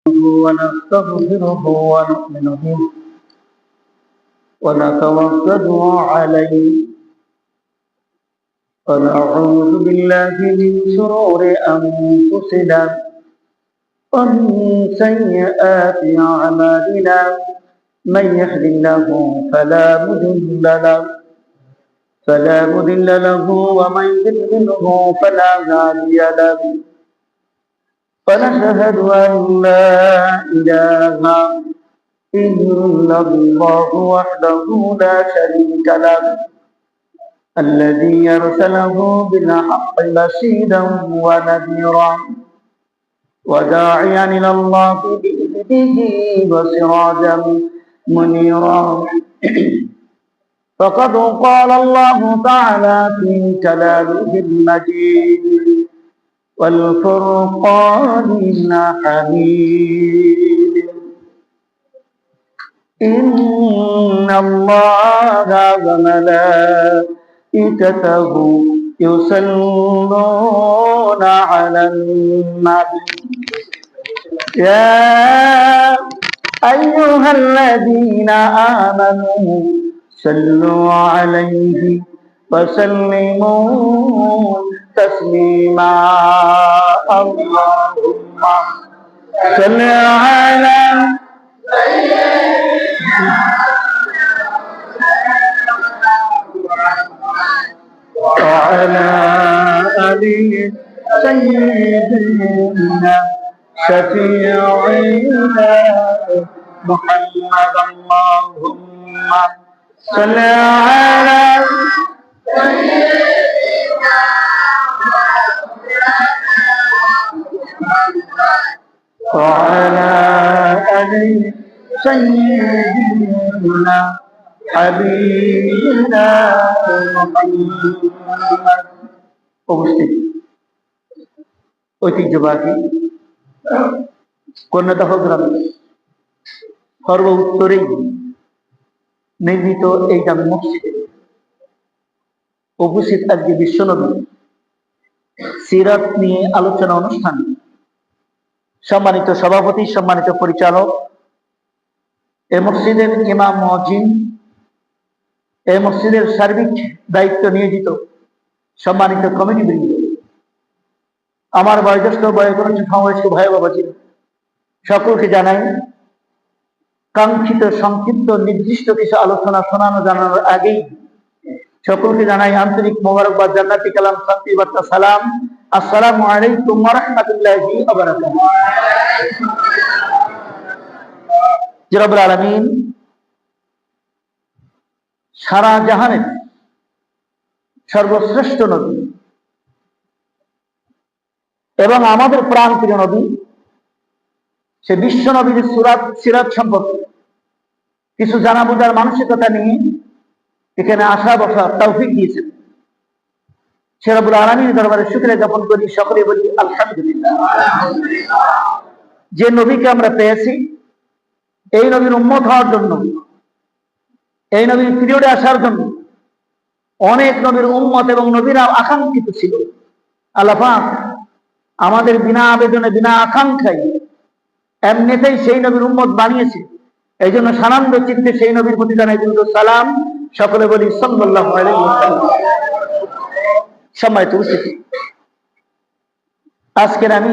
ونستغفره ونؤمن به ونتوكل عليه ونعوذ بالله من شرور أنفسنا ومن سيئات أعمالنا من يهد الله فلا مضل له ومن يضلله فلا هادي له ونشهد أن لا إله إلا الله وحده لا شريك له الذي أرسله بالحق بشيرا ونذيرا وداعيا إلى الله بإذنه وسراجا منيرا فقد قال الله تعالى في كلامه المجيد والفرقان الحميد إن الله وملائكته يصلون على النبي يا أيها الذين آمنوا صلوا عليه وسلموا تسليما اللهم صل على وعلى آل سيدنا شفيعنا محمد اللهم صل على وعلى آل سيدنا حبيبنا محمد উপস্থিত ঐতিহ্যবাহী কন্যাদাহ গ্রামে সর্ব উত্তরেই নির্মিত এই জামে মসজিদে উপস্থিত আজকে বিশ্বনবী সিরাত নিয়ে আলোচনা অনুষ্ঠান। সম্মানিত সভাপতি, সম্মানিত পরিচালক, এই মসজিদের ইমাম মুয়াজ্জিন, এই মসজিদের সার্বিক দায়িত্ব নিয়োজিত সম্মানিত কমিটি বৃন্দ, আমার বয়োজ্যেষ্ঠ বয়োবয়স্ক ভাই বাবাজি, সকলকে জানাই কাঙ্ক্ষিত সংক্ষিপ্ত নির্দিষ্ট কিছু আলোচনা শোনানো জানানোর আগেই সকলকে জানাই আন্তরিক মোবারকবাদ, জান্নাতি কালাম, শান্তি বার্তা, সালাম। আসসালামু আলাইকুম ওয়া রাহমাতুল্লাহি ওয়া বারাকাতুহু। রব্বুল আলামিন সারা জাহানের সর্বশ্রেষ্ঠ নবী এবং আমাদের প্রাণ প্রিয় নবী, সে বিশ্ব নবীর সিরাত সম্পর্কে কিছু জানা বোঝার মানসিকতা নিয়ে এখানে আসা বসা তৌফিক দিয়েছেন। সে রব্বুল আলামিনের দরবারে শুকরিয়া জ্ঞাপন করি, সকলে বলি আলহামদুলিল্লাহ। যে নবীকে আমরা পেয়েছি, এই নবীর উম্মত হওয়ার জন্য, এই নবীর পিরিয়ডে আসার জন্য অনেক নবীর উম্মত এবং নবীরা আকাঙ্ক্ষিত ছিল। আল্লাহ পাক আমাদের বিনা আবেদনে, বিনা আকাঙ্ক্ষায় এমনিতেই সেই নবীর উম্মত বানিয়েছে। এই জন্য সানন্দ চিত্তে সেই নবীর প্রতি জানাই সালাম। সকলে বলি সাল্লাল্লাহু আলাইহি ওয়াসাল্লাম। সম্মানিত উপস্থিতি, আজকের আমি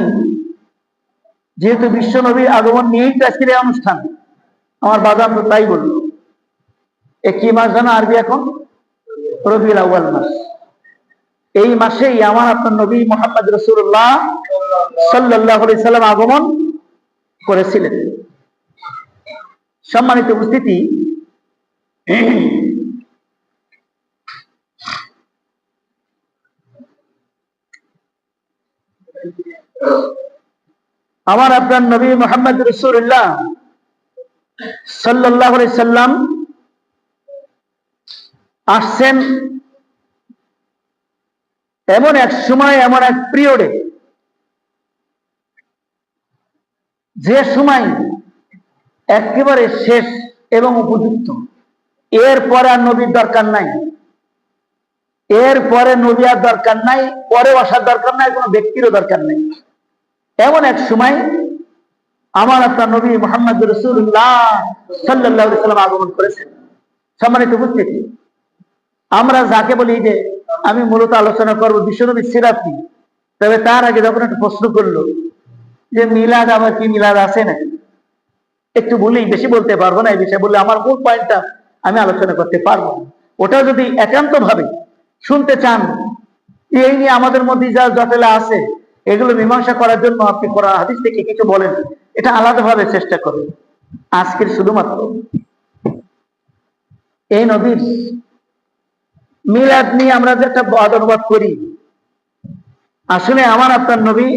যেহেতু বিশ্ব নবীর আগমন নিয়েই তো আজকের এই অনুষ্ঠান, আমার বাজার তো তাই বলল, কি মাস জানা আরবি এখন? রবিউল আউয়াল মাস। এই মাসেই আমার আপনার নবী মুহাম্মদ রাসূলুল্লাহ সাল্লাল্লাহু আলাইহি সাল্লাম আগমন করেছিলেন। সম্মানিত উপস্থিতি, আমার আপনার নবী মুহাম্মদ রাসূলুল্লাহ সাল্লাল্লাহু আলাইহি সাল্লাম আসছেন এমন এক সময়, এমন এক পিরিয়ডে, যে সময় একেবারে শেষ এবং উপযুক্ত। এরপরে আর নবীর দরকার নাই, এরপরে নবী আর দরকার নাই, পরে আসার দরকার নাই, কোনো ব্যক্তিরও দরকার নাই। এমন এক সময় আমার আপনার নবী মুহাম্মদ রাসূলুল্লাহ সাল্লাল্লাহু আলাইহি ওয়াসাল্লাম আগমন করেছেন। সম্মানিত উপস্থিতি, আমরা যাকে বলি যে আমি মূলত আলোচনা করব বিশ্বনবীর সিরাত নিয়ে, তবে তার আগে যখন একটা প্রশ্ন করলো যে মিলাদ আবার কি মিলাদ আছে নাকি, একটু বলেই, বেশি বলতে পারবো না এই বিষয়ে, বললে আমার মূল পয়েন্টটা আমি আলোচনা করতে পারবো। ওটা যদি একান্ত ভাবে শুনতে চান, এই নিয়ে আমাদের মধ্যে যা জটিলতা আছে এগুলো মীমাংসা করার জন্য আপনি কোরআন হাদিস থেকে কিছু বলেন, এটা আলাদাভাবে চেষ্টা করবেন। আজকের শুধুমাত্র এই নবীর মিলাদ নিয়ে আমরা যে একটা বাদ অনুবাদ করি, আসলে আমার আপনার নবী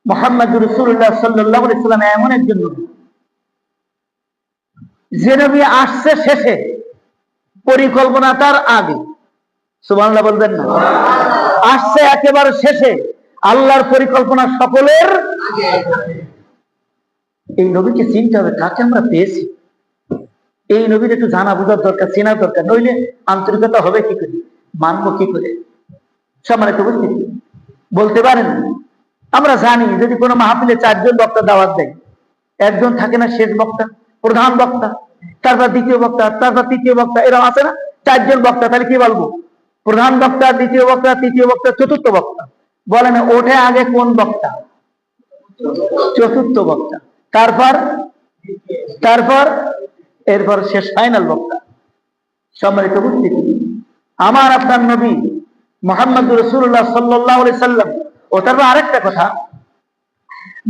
মুহাম্মদ রাসূলুল্লাহ সাল্লাল্লাহু আলাইহি ওয়াসাল্লাম এমন একজন নবী যে নবী আসছে শেষে, পরিকল্পনা তার আগে। সুবহানাল্লাহ বলবেন না? আসছে একেবারে শেষে, আল্লাহর পরিকল্পনা সকলের আগে। এই নবীকে চিনতে হবে, কাকে আমরা পেয়েছি। এই নবীর একটু জানা বোঝার দরকার, চেনা দরকার, নইলে আন্তরিকতা হবে কি করে, মানবো কি করে। সম্মানিত উপস্থিতি, বলতে পারেন আমরা জানি যদি কোনো মাহফিলে 4 জন বক্তা দাওয়াত দেয়, একজন থাকে না শেষ বক্তা, প্রধান বক্তা, তারপর দ্বিতীয় বক্তা, তারপর তৃতীয় বক্তা, এরকম আছে না 4 জন বক্তা। তাহলে কি বলবো? প্রধান বক্তা, দ্বিতীয় বক্তা, তৃতীয় বক্তা, চতুর্থ বক্তা। বলেন ওঠে আগে কোন বক্তা? চতুর্থ বক্তা। তারপর তারপর এরপর শেষ ফাইনাল বক্তা। সম্মানিত উপস্থিতি, আমার আপনার নবী মুহাম্মদ রাসূলুল্লাহ সাল্লাল্লাহু আলাইহি সাল্লাম, ও তারপর আরেকটা কথা,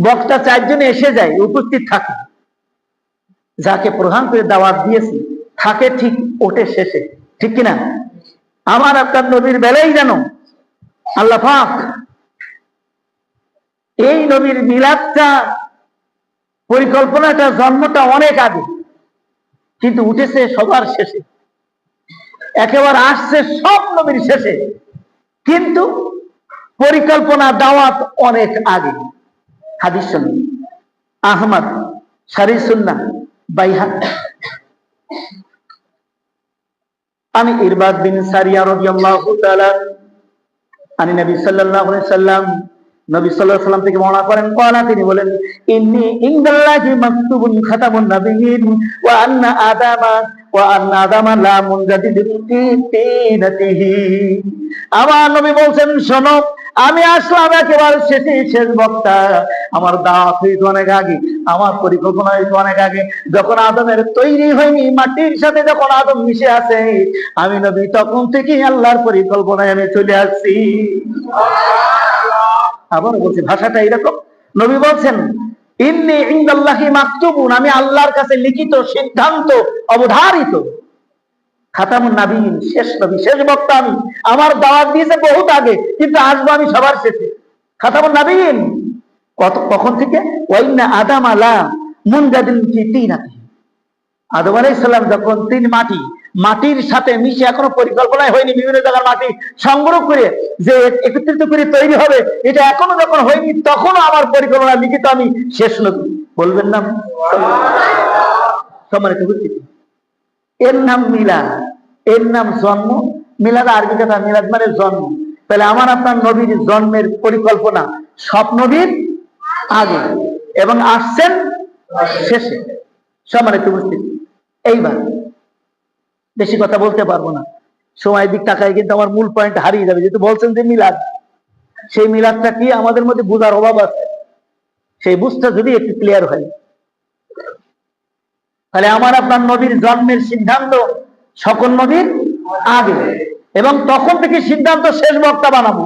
বক্তা 4 জনে এসে যায়, উপস্থিত থাকে, যাকে প্রধান করে দাওয়াত দিয়েছে থাকে ঠিক ওঠে শেষে, ঠিক কিনা? আমার আপনার নবীর বেলায় যেন আল্লাহ পাক এই নবীর মিলাদটা, পরিকল্পনাটা, জন্মটা অনেক আগে, কিন্তু উঠেছে সবার শেষে, একেবারে আসছে সব নবীর শেষে, কিন্তু পরিকল্পনা দাওয়াত অনেক আগে। হাদিস শুনুন, আহমদ, শারীহ সুন্নাহ, বাইহাকী। আমি ইরবাদ বিন সারিয়া রাদিয়াল্লাহু তাআলা আনি নবী সাল্লাল্লাহু আলাইহি সাল্লাম, নবী সাল্লাল্লাহু আলাইহি সাল্লাম থেকে বর্ণনা করেন, ক্বালা, তিনি বলেন, ইন্নী ইনদাল্লাহি মাকতুবুন খাতামুন নাবিয়্যিন ওয়া আন্না আদামা লা মুনজাদিদু ফি তিনাতিহি। আমার নবী বলছেন, শোনো, আমি আসলাম একেবারে শেষ বক্তা। আমার দাওয়াত হইতে অনেক আগে, আমার পরিকল্পনা হইতে অনেক আগে। যখন আদমের তৈরি হয়নি, মাটির সাথে যখন আদম মিশে আছে, আমি নবী তখন থেকেই আল্লাহর পরিকল্পনায় আমি চলে আসছি। আবার বলছি, ভাষাটা এরকম। নবী বলছেন, ইন্নী ইনদাল্লাহি মাকতুবুন, আমি আল্লাহর কাছে লিখিত, সিদ্ধান্ত, অবধারিত। খাতামুন নাবিয়্যিন, শেষ নবী, শেষ বক্তা আমি। আমার দাওয়াত দিয়েছে বহুত আগে, কিন্তু আসবো আমি সবার শেষে। খাতামুন নাবিয়্যিন কখন থেকে? ওয়াইন্না আদামা লা মুনজাদিন ফি তিনাতিহি। আদম আলাইহিস সালাম যখন তিনি মাটির সাথে মিশে, এখনো পরিকল্পনায় হয়নি, বিভিন্ন জায়গার মাটি সংগ্রহ করে যে একত্রিত করে তৈরি হবে, এটা এখনো যখন হয়নি, তখনও আমার পরিকল্পনা লিখিত, আমি শেষ নবী। বলবেন না? সম্মানিত উপস্থিতি, এর নাম মিলাদ, এর নাম জন্ম। মিলাদ আরবি কথা, মিলাদ মানে জন্ম। তাহলে আমার আপনার নবীর জন্মের পরিকল্পনা সব নবীর আগে, এবং আসছেন শেষে। সম্মানিত উপস্থিতি, এইবার বেশি কথা বলতে পারবো না, সময়ের দিক তাকায়, কিন্তু আমার মূল পয়েন্ট হারিয়ে যাবে। যেহেতু বলছেন যে মিলাদ, সেই মিলাদটা কি আমাদের মধ্যে বুঝার অভাব আছে, সেই বুঝটা যদি একটু ক্লিয়ার হয়, তাহলে আমার আপনার নবীর জন্মের সিদ্ধান্ত সকল নবীর আগে, এবং তখন থেকে সিদ্ধান্ত শেষ বক্তা বানাবো।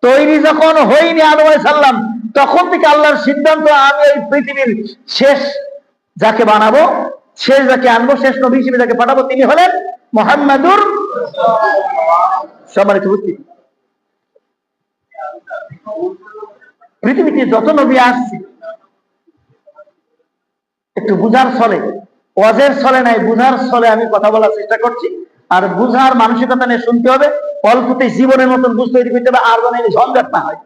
তৈরি যখন হয়নি আদম আলাইহিস সালাম, তখন থেকে আল্লাহর সিদ্ধান্ত, আমি এই পৃথিবীর শেষ যাকে বানাবো, শেষ যাকে আনবো, শেষ নবী হিসেবে যাকে পাঠাবো, তিনি হলেন মুহাম্মাদুর। সম্মানিত উপস্থিতি, পৃথিবীতে যত নবী আসছে, একটু বুঝার ছলে, ওয়াজের ছলে নাই, বুঝার ছলে আমি কথা বলার চেষ্টা করছি। আর বুঝার মানসিকতা নিয়ে শুনতে হবে, অল্পতে জীবনের মতন বুঝ তৈরি করতে হবে, আর যেন ঝঞ্ঝাট না হয়।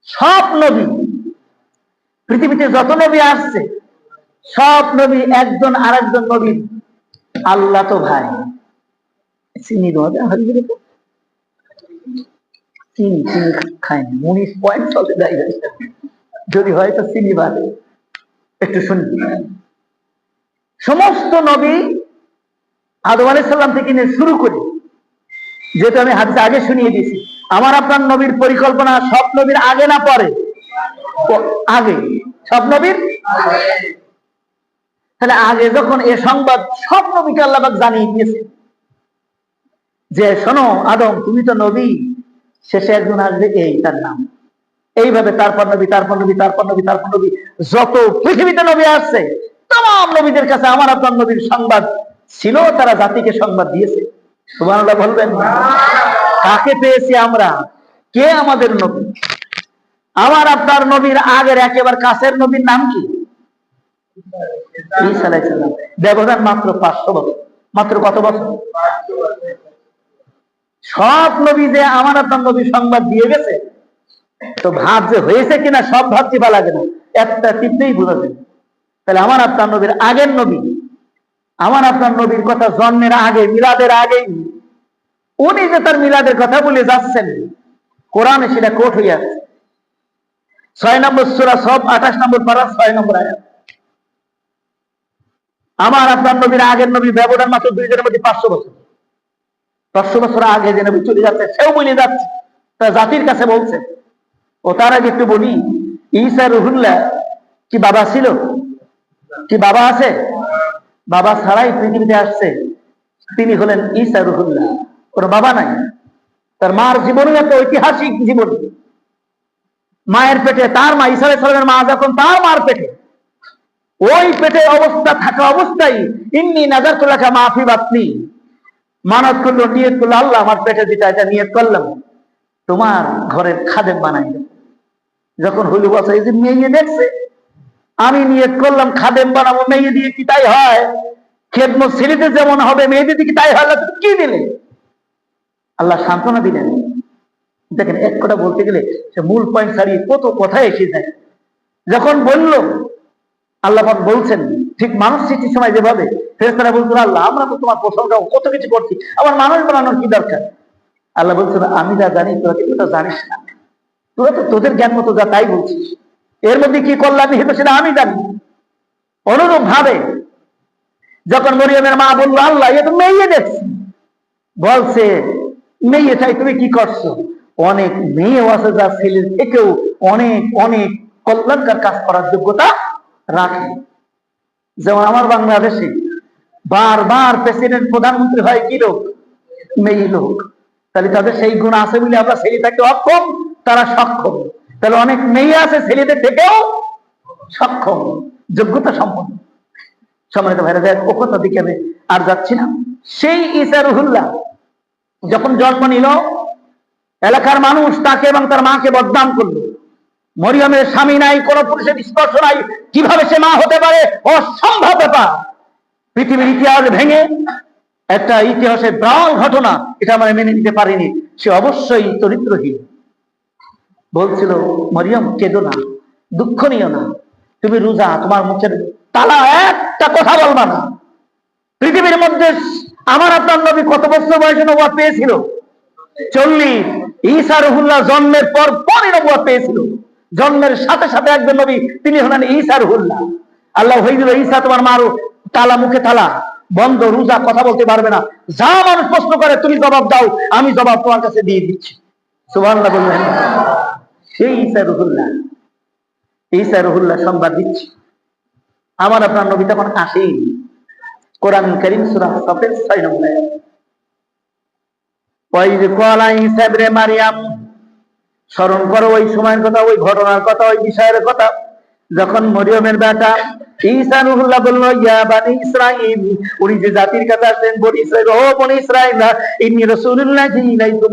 সব নবী, পৃথিবীতে যত নবী আসছে, সব নবী একজন আরেকজন নবীর আল্লাহ তো ভাই। চিনি চিনি চিনি খায়নি, 19 পয়েন্ট চলে যায়, যদি হয়তো চিনি বাদে। একটু শুনবি, সমস্ত নবী আদম আলাইহিস সালাম থেকে নিয়ে শুরু করে, যেহেতু আমি হাদিসে আগে শুনিয়ে দিয়েছি, আমার আপনার নবীর পরিকল্পনা সব নবীর আগে না পরে? আগে, সব নবীর। তাহলে আগে যখন এ সংবাদ সব নবীকে আল্লাহ পাক জানিয়ে দিয়েছে যে শোনো আদম, তুমি তো নবী, শেষে একজন আসবে, এই তার নাম, এইভাবে তারপর নবী, তারপর নবী, তারপর নবী, তারপর নবী, যত পৃথিবীতে নবী আসছে তাম নবীদের কাছে আমার আপনার নবীর সংবাদ ছিল, তারা জাতিকে সংবাদ দিয়েছে। সুবহানাল্লাহ বলবেন। কাকে পেয়েছি আমরা? কে আমাদের নবী? আমার আপনার নবীর আগের একেবারে কাছের নবীর নাম কি? ঈসা আলাইহিস সালাম। ব্যবধান মাত্র 500 বছর। মাত্র কত বছর? সব নবী যে আমার আপনার নবী সংবাদ দিয়ে গেছে, তো ভাব যে হয়েছে কিনা সব ভাব চিপা লাগে না, একটা টিপতেই বোঝা যায়। তাহলে আমার আপনার নবীর আগের নবী, আমার আপনার নবীর কথা জন্মের আগে, মিলাদের আগেই উনি যে তার মিলাদের কথা বলে যাচ্ছেন, কোরআনে সেটা কোট হয়ে আছে। 6 নম্বর সূরা সব 28 নম্বর পারা 6 নম্বর আয়াত। আমার আপনার নবীর আগের নবী ব্যবধান মাত্র 2 জনের মধ্যে 500 বছর। 500 বছর আগে যে নবী চলে যাচ্ছে, সেও বলে যাচ্ছে, তার জাতির কাছে বলছে। ও তার আগে একটু বলি, ঈসা রুহুল্লাহ কি বাবা ছিল? কি বাবা আছে? বাবা ছাড়াই পৃথিবীতে আসছে, তিনি হলেন ঈসা রুহুল্লাহ। ওর বাবা নাই। তার মার জীবনও একটা ঐতিহাসিক জীবন। মায়ের পেটে, তার মা ঈসা আলাইহিস সালামের মা যখন তার মার পেটে, ওই পেটে অবস্থা থাকা অবস্থায় ইন্নী নাযারতু লাকা মা ফি বাতনি, মানত করলো, নিয়ত করলো, আল্লাহ আমার পেটে দিটা এটা নিয়ত করলাম তোমার ঘরের খাদেম বানাই দেব। যখন হইল বছর, এই যে মেয়ে দেখছে, আমি নিয়ত করলাম খাদেম বানাবো, মেয়ে দিয়ে কি তাই হয়? খেদমত ছেলেদের যেমন হবে, মেয়েদের কি তাই হয়? কি দিলে? আল্লাহ সান্ত্বনা দিলেন। দেখেন, এক কথা বলতে গেলে সে মূল পয়েন্ট ছাড়িয়ে কত কথা এসে যায়। যখন বলল, আল্লাহ বলছেন ঠিক মানুষ সৃষ্টির সময় যেভাবে ফেরেশতারা বলছিল, আল্লাহ আমরা তো তোমার প্রশংসা কত কিছু করছি, আবার মানুষ বানানোর কি দরকার? আল্লাহ বলছিল, আমি যা জানি তোরা কিন্তু তা জানিস না, তোরা তো তোদের জ্ঞান মতো যা তাই বলছিস, এর মধ্যে কি করলাম সেটা আমি জানি। অনুরূপ ভাবে যখন মরিয়মের মা বললো, আল্লাহ এ তো মেয়ে দেখছি, বলছে মেয়ে চাই, তুমি কি করছো? অনেক মেয়ে আছে যা ছেলের থেকেও অনেক অনেক কল্যাণকার কাজ করার যোগ্যতা রাখে। যেমন আমার বাংলাদেশে বারবার প্রেসিডেন্ট, প্রধানমন্ত্রী হয় কি লোক? মেয়ে লোক। তাহলে তাদের সেই গুণ আছে বলে আমরা ছেলে থাকতে অক্ষম, তারা সক্ষম। তাহলে অনেক মেয়ে আছে ছেলেদের থেকেও সক্ষম, যোগ্যতা সম্পন্ন। সম্মানিত ভাইরা, দেখ ও কথা দিকে আমি আর যাচ্ছি না। সেই ঈসা রুহুল্লাহ যখন জন্ম নিল, এলাকার মানুষ তাকে এবং তার মাকে বদনাম করলো। মরিয়মের স্বামী নাই, কোন পুরুষের স্পর্শ নাই, কিভাবে সে মা হতে পারে? অসম্ভব ব্যাপার। পৃথিবীর ইতিহাস ভেঙে একটা ইতিহাসের বিরল ঘটনা, এটা আমরা মেনে নিতে পারিনি। সে অবশ্যই চরিত্রহীন। বলছিল, মরিয়ম কেঁদো না, দুঃখ নিও না, তুমি রোজা, তোমার মুখের তালা, একটা কথা বলবা না। পৃথিবীর মধ্যে আমার আপনার নবী কত বছর বয়সে নবুয়ত পেয়েছিল? 40। ঈসা রুহুল্লাহ জন্মের পর পরই নবুয়ত পেয়েছিল। জন্মের সাথে সাথে একজন নবী, তিনি হলেন ঈসা রুহুল্লাহ। আল্লাহ হয়ে দিল, ঈসা তোমার মারো তালা, মুখে তালা, বন্ধ, রোজা, কথা বলতে পারবে না। যা মানুষ প্রশ্ন করে তুমি জবাব দাও, আমি জবাব তোমার কাছে দিয়ে দিচ্ছি। সুবহানাল্লাহ বললেন। সেই ঈসা রুহুল্লাহ, ঈসা রুহুল্লাহ সংবাদ দিচ্ছি। আমার আপনার নবী তখন আসেই। কোরআন কারীম সূরা সাফের 6 নম্বর আয়াত। ওয়াইদ ক্বালা ঈসা ইবনে মারইয়াম, স্মরণ করো ওই সময়ের কথা, ওই ঘটনার কথা, ওই বিষয়ের কথা, যখন মরিয়মের বেটা ঈসা রুহুল্লাহ বলল, ইয়া বানি ইসরাঈল, উনি যে জাতির কাছে আসলেন, বনি ইসরাঈল, ও বনি ইসরাঈল, ইন্নী রাসূলুল্লাহি ইলাইকুম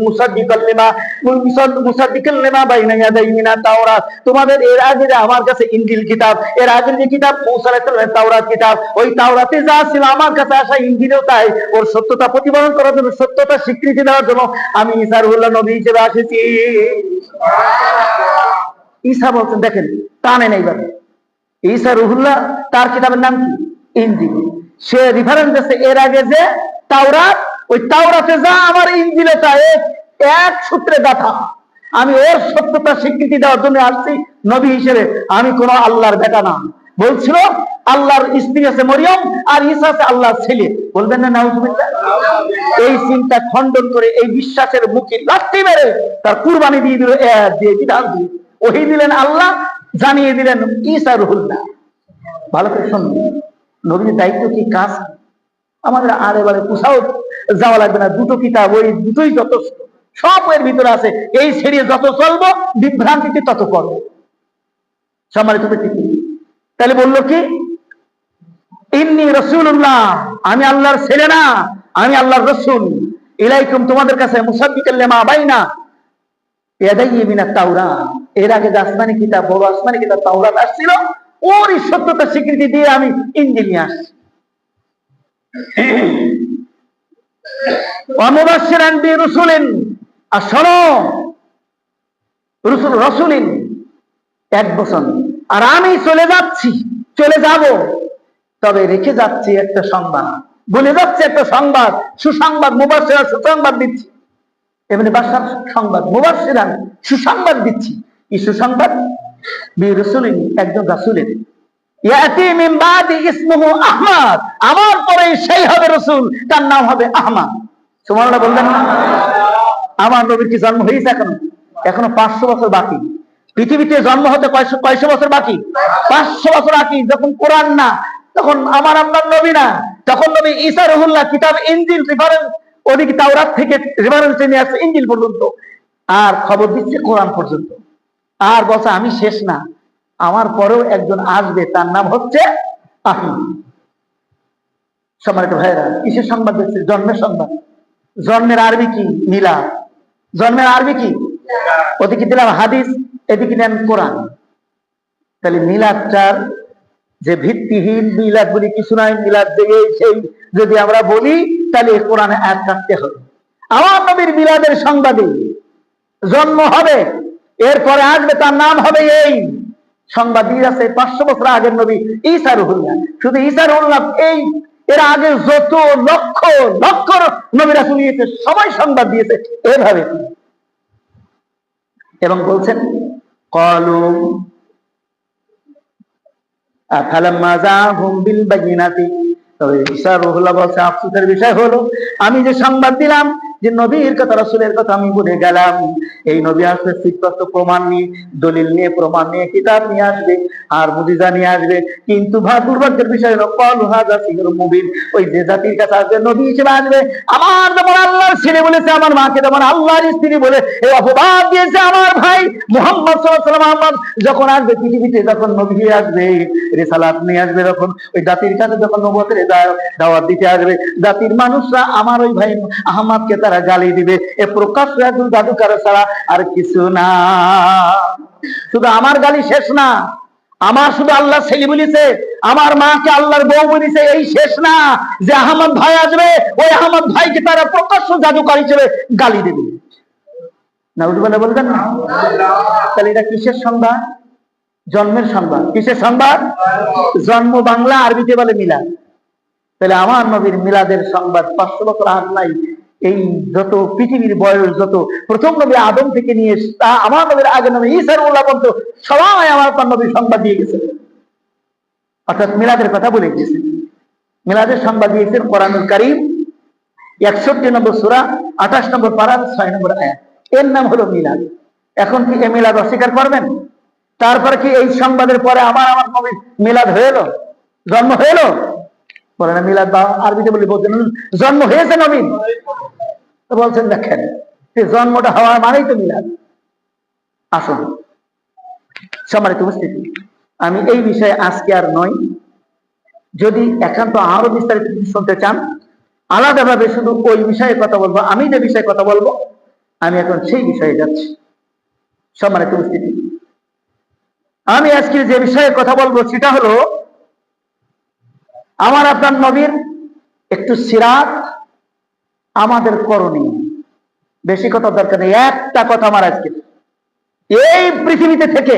মুসাদ্দিকাল লিমা বাইনা ইয়াদাই মিনাত তাওরাত, তোমাদের এর আগে যে আমার কাছে ইনজিল কিতাব, এর আগের যে কিতাব মূসা আলাইহিস সালামের তাওরাত কিতাব, ওই তাওরাতে যা ছিল আমার কাছে আসা ইনজিলেও তাই। ওর সত্যতা প্রতিপাদন করার জন্য, সত্যতা স্বীকৃতি দেওয়ার জন্য আমি ঈসা রুহুল্লাহ নবী হিসেবে এসেছি। ঈসা বলছেন, দেখেন টানে নেই বাবা, ঈসা রুহুল্লাহ, তার কিতাবের নাম কি? ইনজিল। সে রেফারেন্স দিচ্ছে এর আগে যে তাওরাত, ওই তাওরাতে যা আমার ইনজিলে তা এক সূত্রে গাঁথা। আমি ওর সত্যতা স্বীকৃতি দেওয়ার জন্য আসছি নবী হিসেবে, আমি কোন আল্লাহর বেটা না। বলছিল আল্লাহর স্ত্রী আছে মরিয়ম, আর ঈসা আছে আল্লাহর ছেলে। বলবেন না নাউজুবিল্লাহ? এই চিন্তা খণ্ডন করে এই বিশ্বাসের মুখে লাথি মেরে তার কুরবানি দিয়ে দিল, দিয়ে বিধান দিয়ে ওহী দিলেন আল্লাহ, জানিয়ে দিলেন ঈসা রুহুল্লাহ। ভালো করে শুনবেন, নবীর দায়িত্ব কি কাজ। আমাদের আর এবারে কোথাও যাওয়া লাগবে না, দুটো কিতাব, ওই দুটোই যথেষ্ট, সব এর ভিতরে আছে। এই ছেড়ে যত চলবো, বিভ্রান্তিতে তত করবো। সম্মানিত ব্যক্তি, তাহলে বললো কি, ইন্নী রাসূলুল্লাহ, আমি আল্লাহর ছেলে না, আমি আল্লাহর রাসূল। ইলাইকুম, তোমাদের কাছে, মুসাদ্দিকাল লিমা বাইনা ইয়াদাইহি মিনাত তাওরাত, এর আগে যে আসমানি কিতাব, বড় আসমানি কিতাব তাওরাত আসছিল, ওর সত্যতা স্বীকৃতি দিয়ে আমি ইনজিল নিয়ে আসছি। ওয়ামুবাশশিরান বিরাসূলিন, আর শোনো, রাসূলিন 1 বছর, আর আমি চলে যাচ্ছি, চলে যাব, তবে রেখে যাচ্ছি একটা সংবাদ, বলে যাচ্ছে একটা সংবাদ, সুসংবাদ, মুবাশশিরান, সুসংবাদ দিচ্ছি। এমনি বাশার সংবাদ, মুবাশশিরান সুসংবাদ দিচ্ছি। কি সুসংবাদ? বিরাসূলিন, একজন রাসূলের, ইয়াতি মিন বাদি ইসমুহু আহমদ, আমার পরে সেই হবে রাসূল, তার নাম হবে আহমদ। সুবহানাল্লাহ বলবেন না? আমার নবীর কি জন্ম হয়েছে এখনো? এখনো 500 বছর বাকি। পৃথিবীতে জন্ম হতে কয়শো বছর বাকি? 500 বছর বাকি। যখন কোরআন না, তখন আমার আপনার নবী না, তখন নবী ঈসা রুহুল্লাহ, কিতাব ইনজিল রেফারেন্স, ওদিকে তাওরাত থেকে রেফারেন্স নিয়ে আসছে ইনজিল পর্যন্ত, আর খবর দিচ্ছে কোরআন পর্যন্ত। আর বলছে আমি শেষ না, আমার পরেও একজন আসবে, তার নাম হচ্ছে আহমদ। সম্মানিত ভাইরা, কিসের সংবাদ দিচ্ছে? জন্মের সংবাদ। জন্মের আরবি কি? মিলাদ। জন্মের আরবি কি? ওদিকে দিলাম হাদিস, এদিকে নেন কোরআন। তাহলে মিলাদটার যে ভিত্তিহীন, মিলাদ বলি কিছু নাই, মিলাদ জেগে সেই যদি আমরা বলি, তাহলে কোরআনে আয়াত কাটতে হবে। আমার নবীর মিলাদের সংবাদে জন্ম হবে, এরপরে আসবে, তার নাম হবে এই সংবাদ দিয়ে আছে 500 বছর আগের নবী ঈসা রুহুল্লাহ। শুধু ঈসা রুহুল্লাহ, এই এর আগে যত লক্ষ লক্ষ নবী রাসূল নিয়েছে, সবাই সংবাদ দিয়েছে এভাবে। এবং বলছেন ক্বালু আফালাম্মা জাআহুম বিল বায়িনাতি, তবে ঈসা রুহুল্লাহ বলছে আফসোসের বিষয় হলো, আমি যে সংবাদ দিলাম, যে নবীর কথা, রাসূলের কথা আমি বলে গেলাম, এই নবী আসবে স্পষ্ট প্রমাণ নিয়ে, দলিল নিয়ে, প্রমাণ নিয়ে, কিতাব নিয়ে আসবে, আর মুজিজা নিয়ে আসবে। কিন্তু দুর্ভাগ্যের বিষয় হলো, ক্বালু হাযা সিহরুম মুবিন, ওই যে জাতির কাছে আসবে, নবী হিসেবে আসবে, আমার যেমন আল্লাহর ছেলে বলেছে, আমার মাকে যেমন আল্লাহর স্ত্রী বলে এই অপবাদ দিয়েছে, আমার ভাই মুহাম্মদ সাল্লাল্লাহু আলাইহি ওয়াসাল্লাম যখন আসবে পৃথিবীতে, যখন নবী আসবে, রিসালাত নিয়ে আসবে, তখন ওই জাতির কাছে যখন নবুয়তের দাওয়াত দিতে আসবে, জাতির মানুষরা আমার ওই ভাই আহমদকে তারা গালি দিবে। এ প্রকাশ্য একজন জাদুকার ছাড়া আর কিছু না। শুধু আমার গালি শেষ না, আমার শুধু আল্লাহ ছেলে বলেছে, আমার মাকে আল্লাহর বউ বলেছে, এই শেষ না, যে আহমদ ভাই আসবে, ওই আহমদ ভাইকে তারা প্রকাশ্য জাদুকার হিসেবে গালি দেবে। নাউজুবিল্লাহ বলবেন না? তাহলে এটা কিসের সংবাদ? জন্মের সংবাদ। কিসের সংবাদ? জন্ম বাংলা, আরবিতে বলে মিলাদ। তাহলে আমার নবীর মিলাদের সংবাদ 500 বছর আগ নাই। এই যত পৃথিবীর বয়স, যত প্রথম নবী আদম থেকে নিয়ে তা আমার নবীর আগে নবী ঈসা রুহুল্লাহ পর্যন্ত সবাই আমার নবীর সংবাদ দিয়ে গেছে, অর্থাৎ মিলাদের কথা বলে গেছে। মিলাদের সংবাদ দিয়েছেন কোরআনুল কারীম 61 নম্বর সূরা 28 নম্বর পারা 6 নম্বর আয়াত। এর নাম হলো মিলাদ। এখন কি এই মিলাদ অস্বীকার করবেন? তারপরে কি এই সংবাদের পরে আমার নবীর মিলাদ হয়ে এলো, জন্ম হয়ে এলো? বলে না, মিলাদ বা আরবিতে বলি, বলছেন জন্ম হয়েছে নবীন, বলছেন দেখেন জন্মটা হওয়ার মানেই তো মিলাদ। আসুন সম্মানিত উপস্থিতি, আমি এই বিষয়ে আজকে আর নয়, যদি একান্ত আরো বিস্তারিত শুনতে চান, আলাদাভাবে শুধু ওই বিষয়ে কথা বলবো। আমি যে বিষয়ে কথা বলবো, আমি এখন সেই বিষয়ে যাচ্ছি। সম্মানিত উপস্থিতি, আমি আজকে যে বিষয়ে কথা বলবো সেটা হলো আমার আপনার নবীর একটু সিরাত আমাদের করণীয়। বেশি কথা দরকার নেই, একটা কথা আমার আজকে, এই পৃথিবীতে থেকে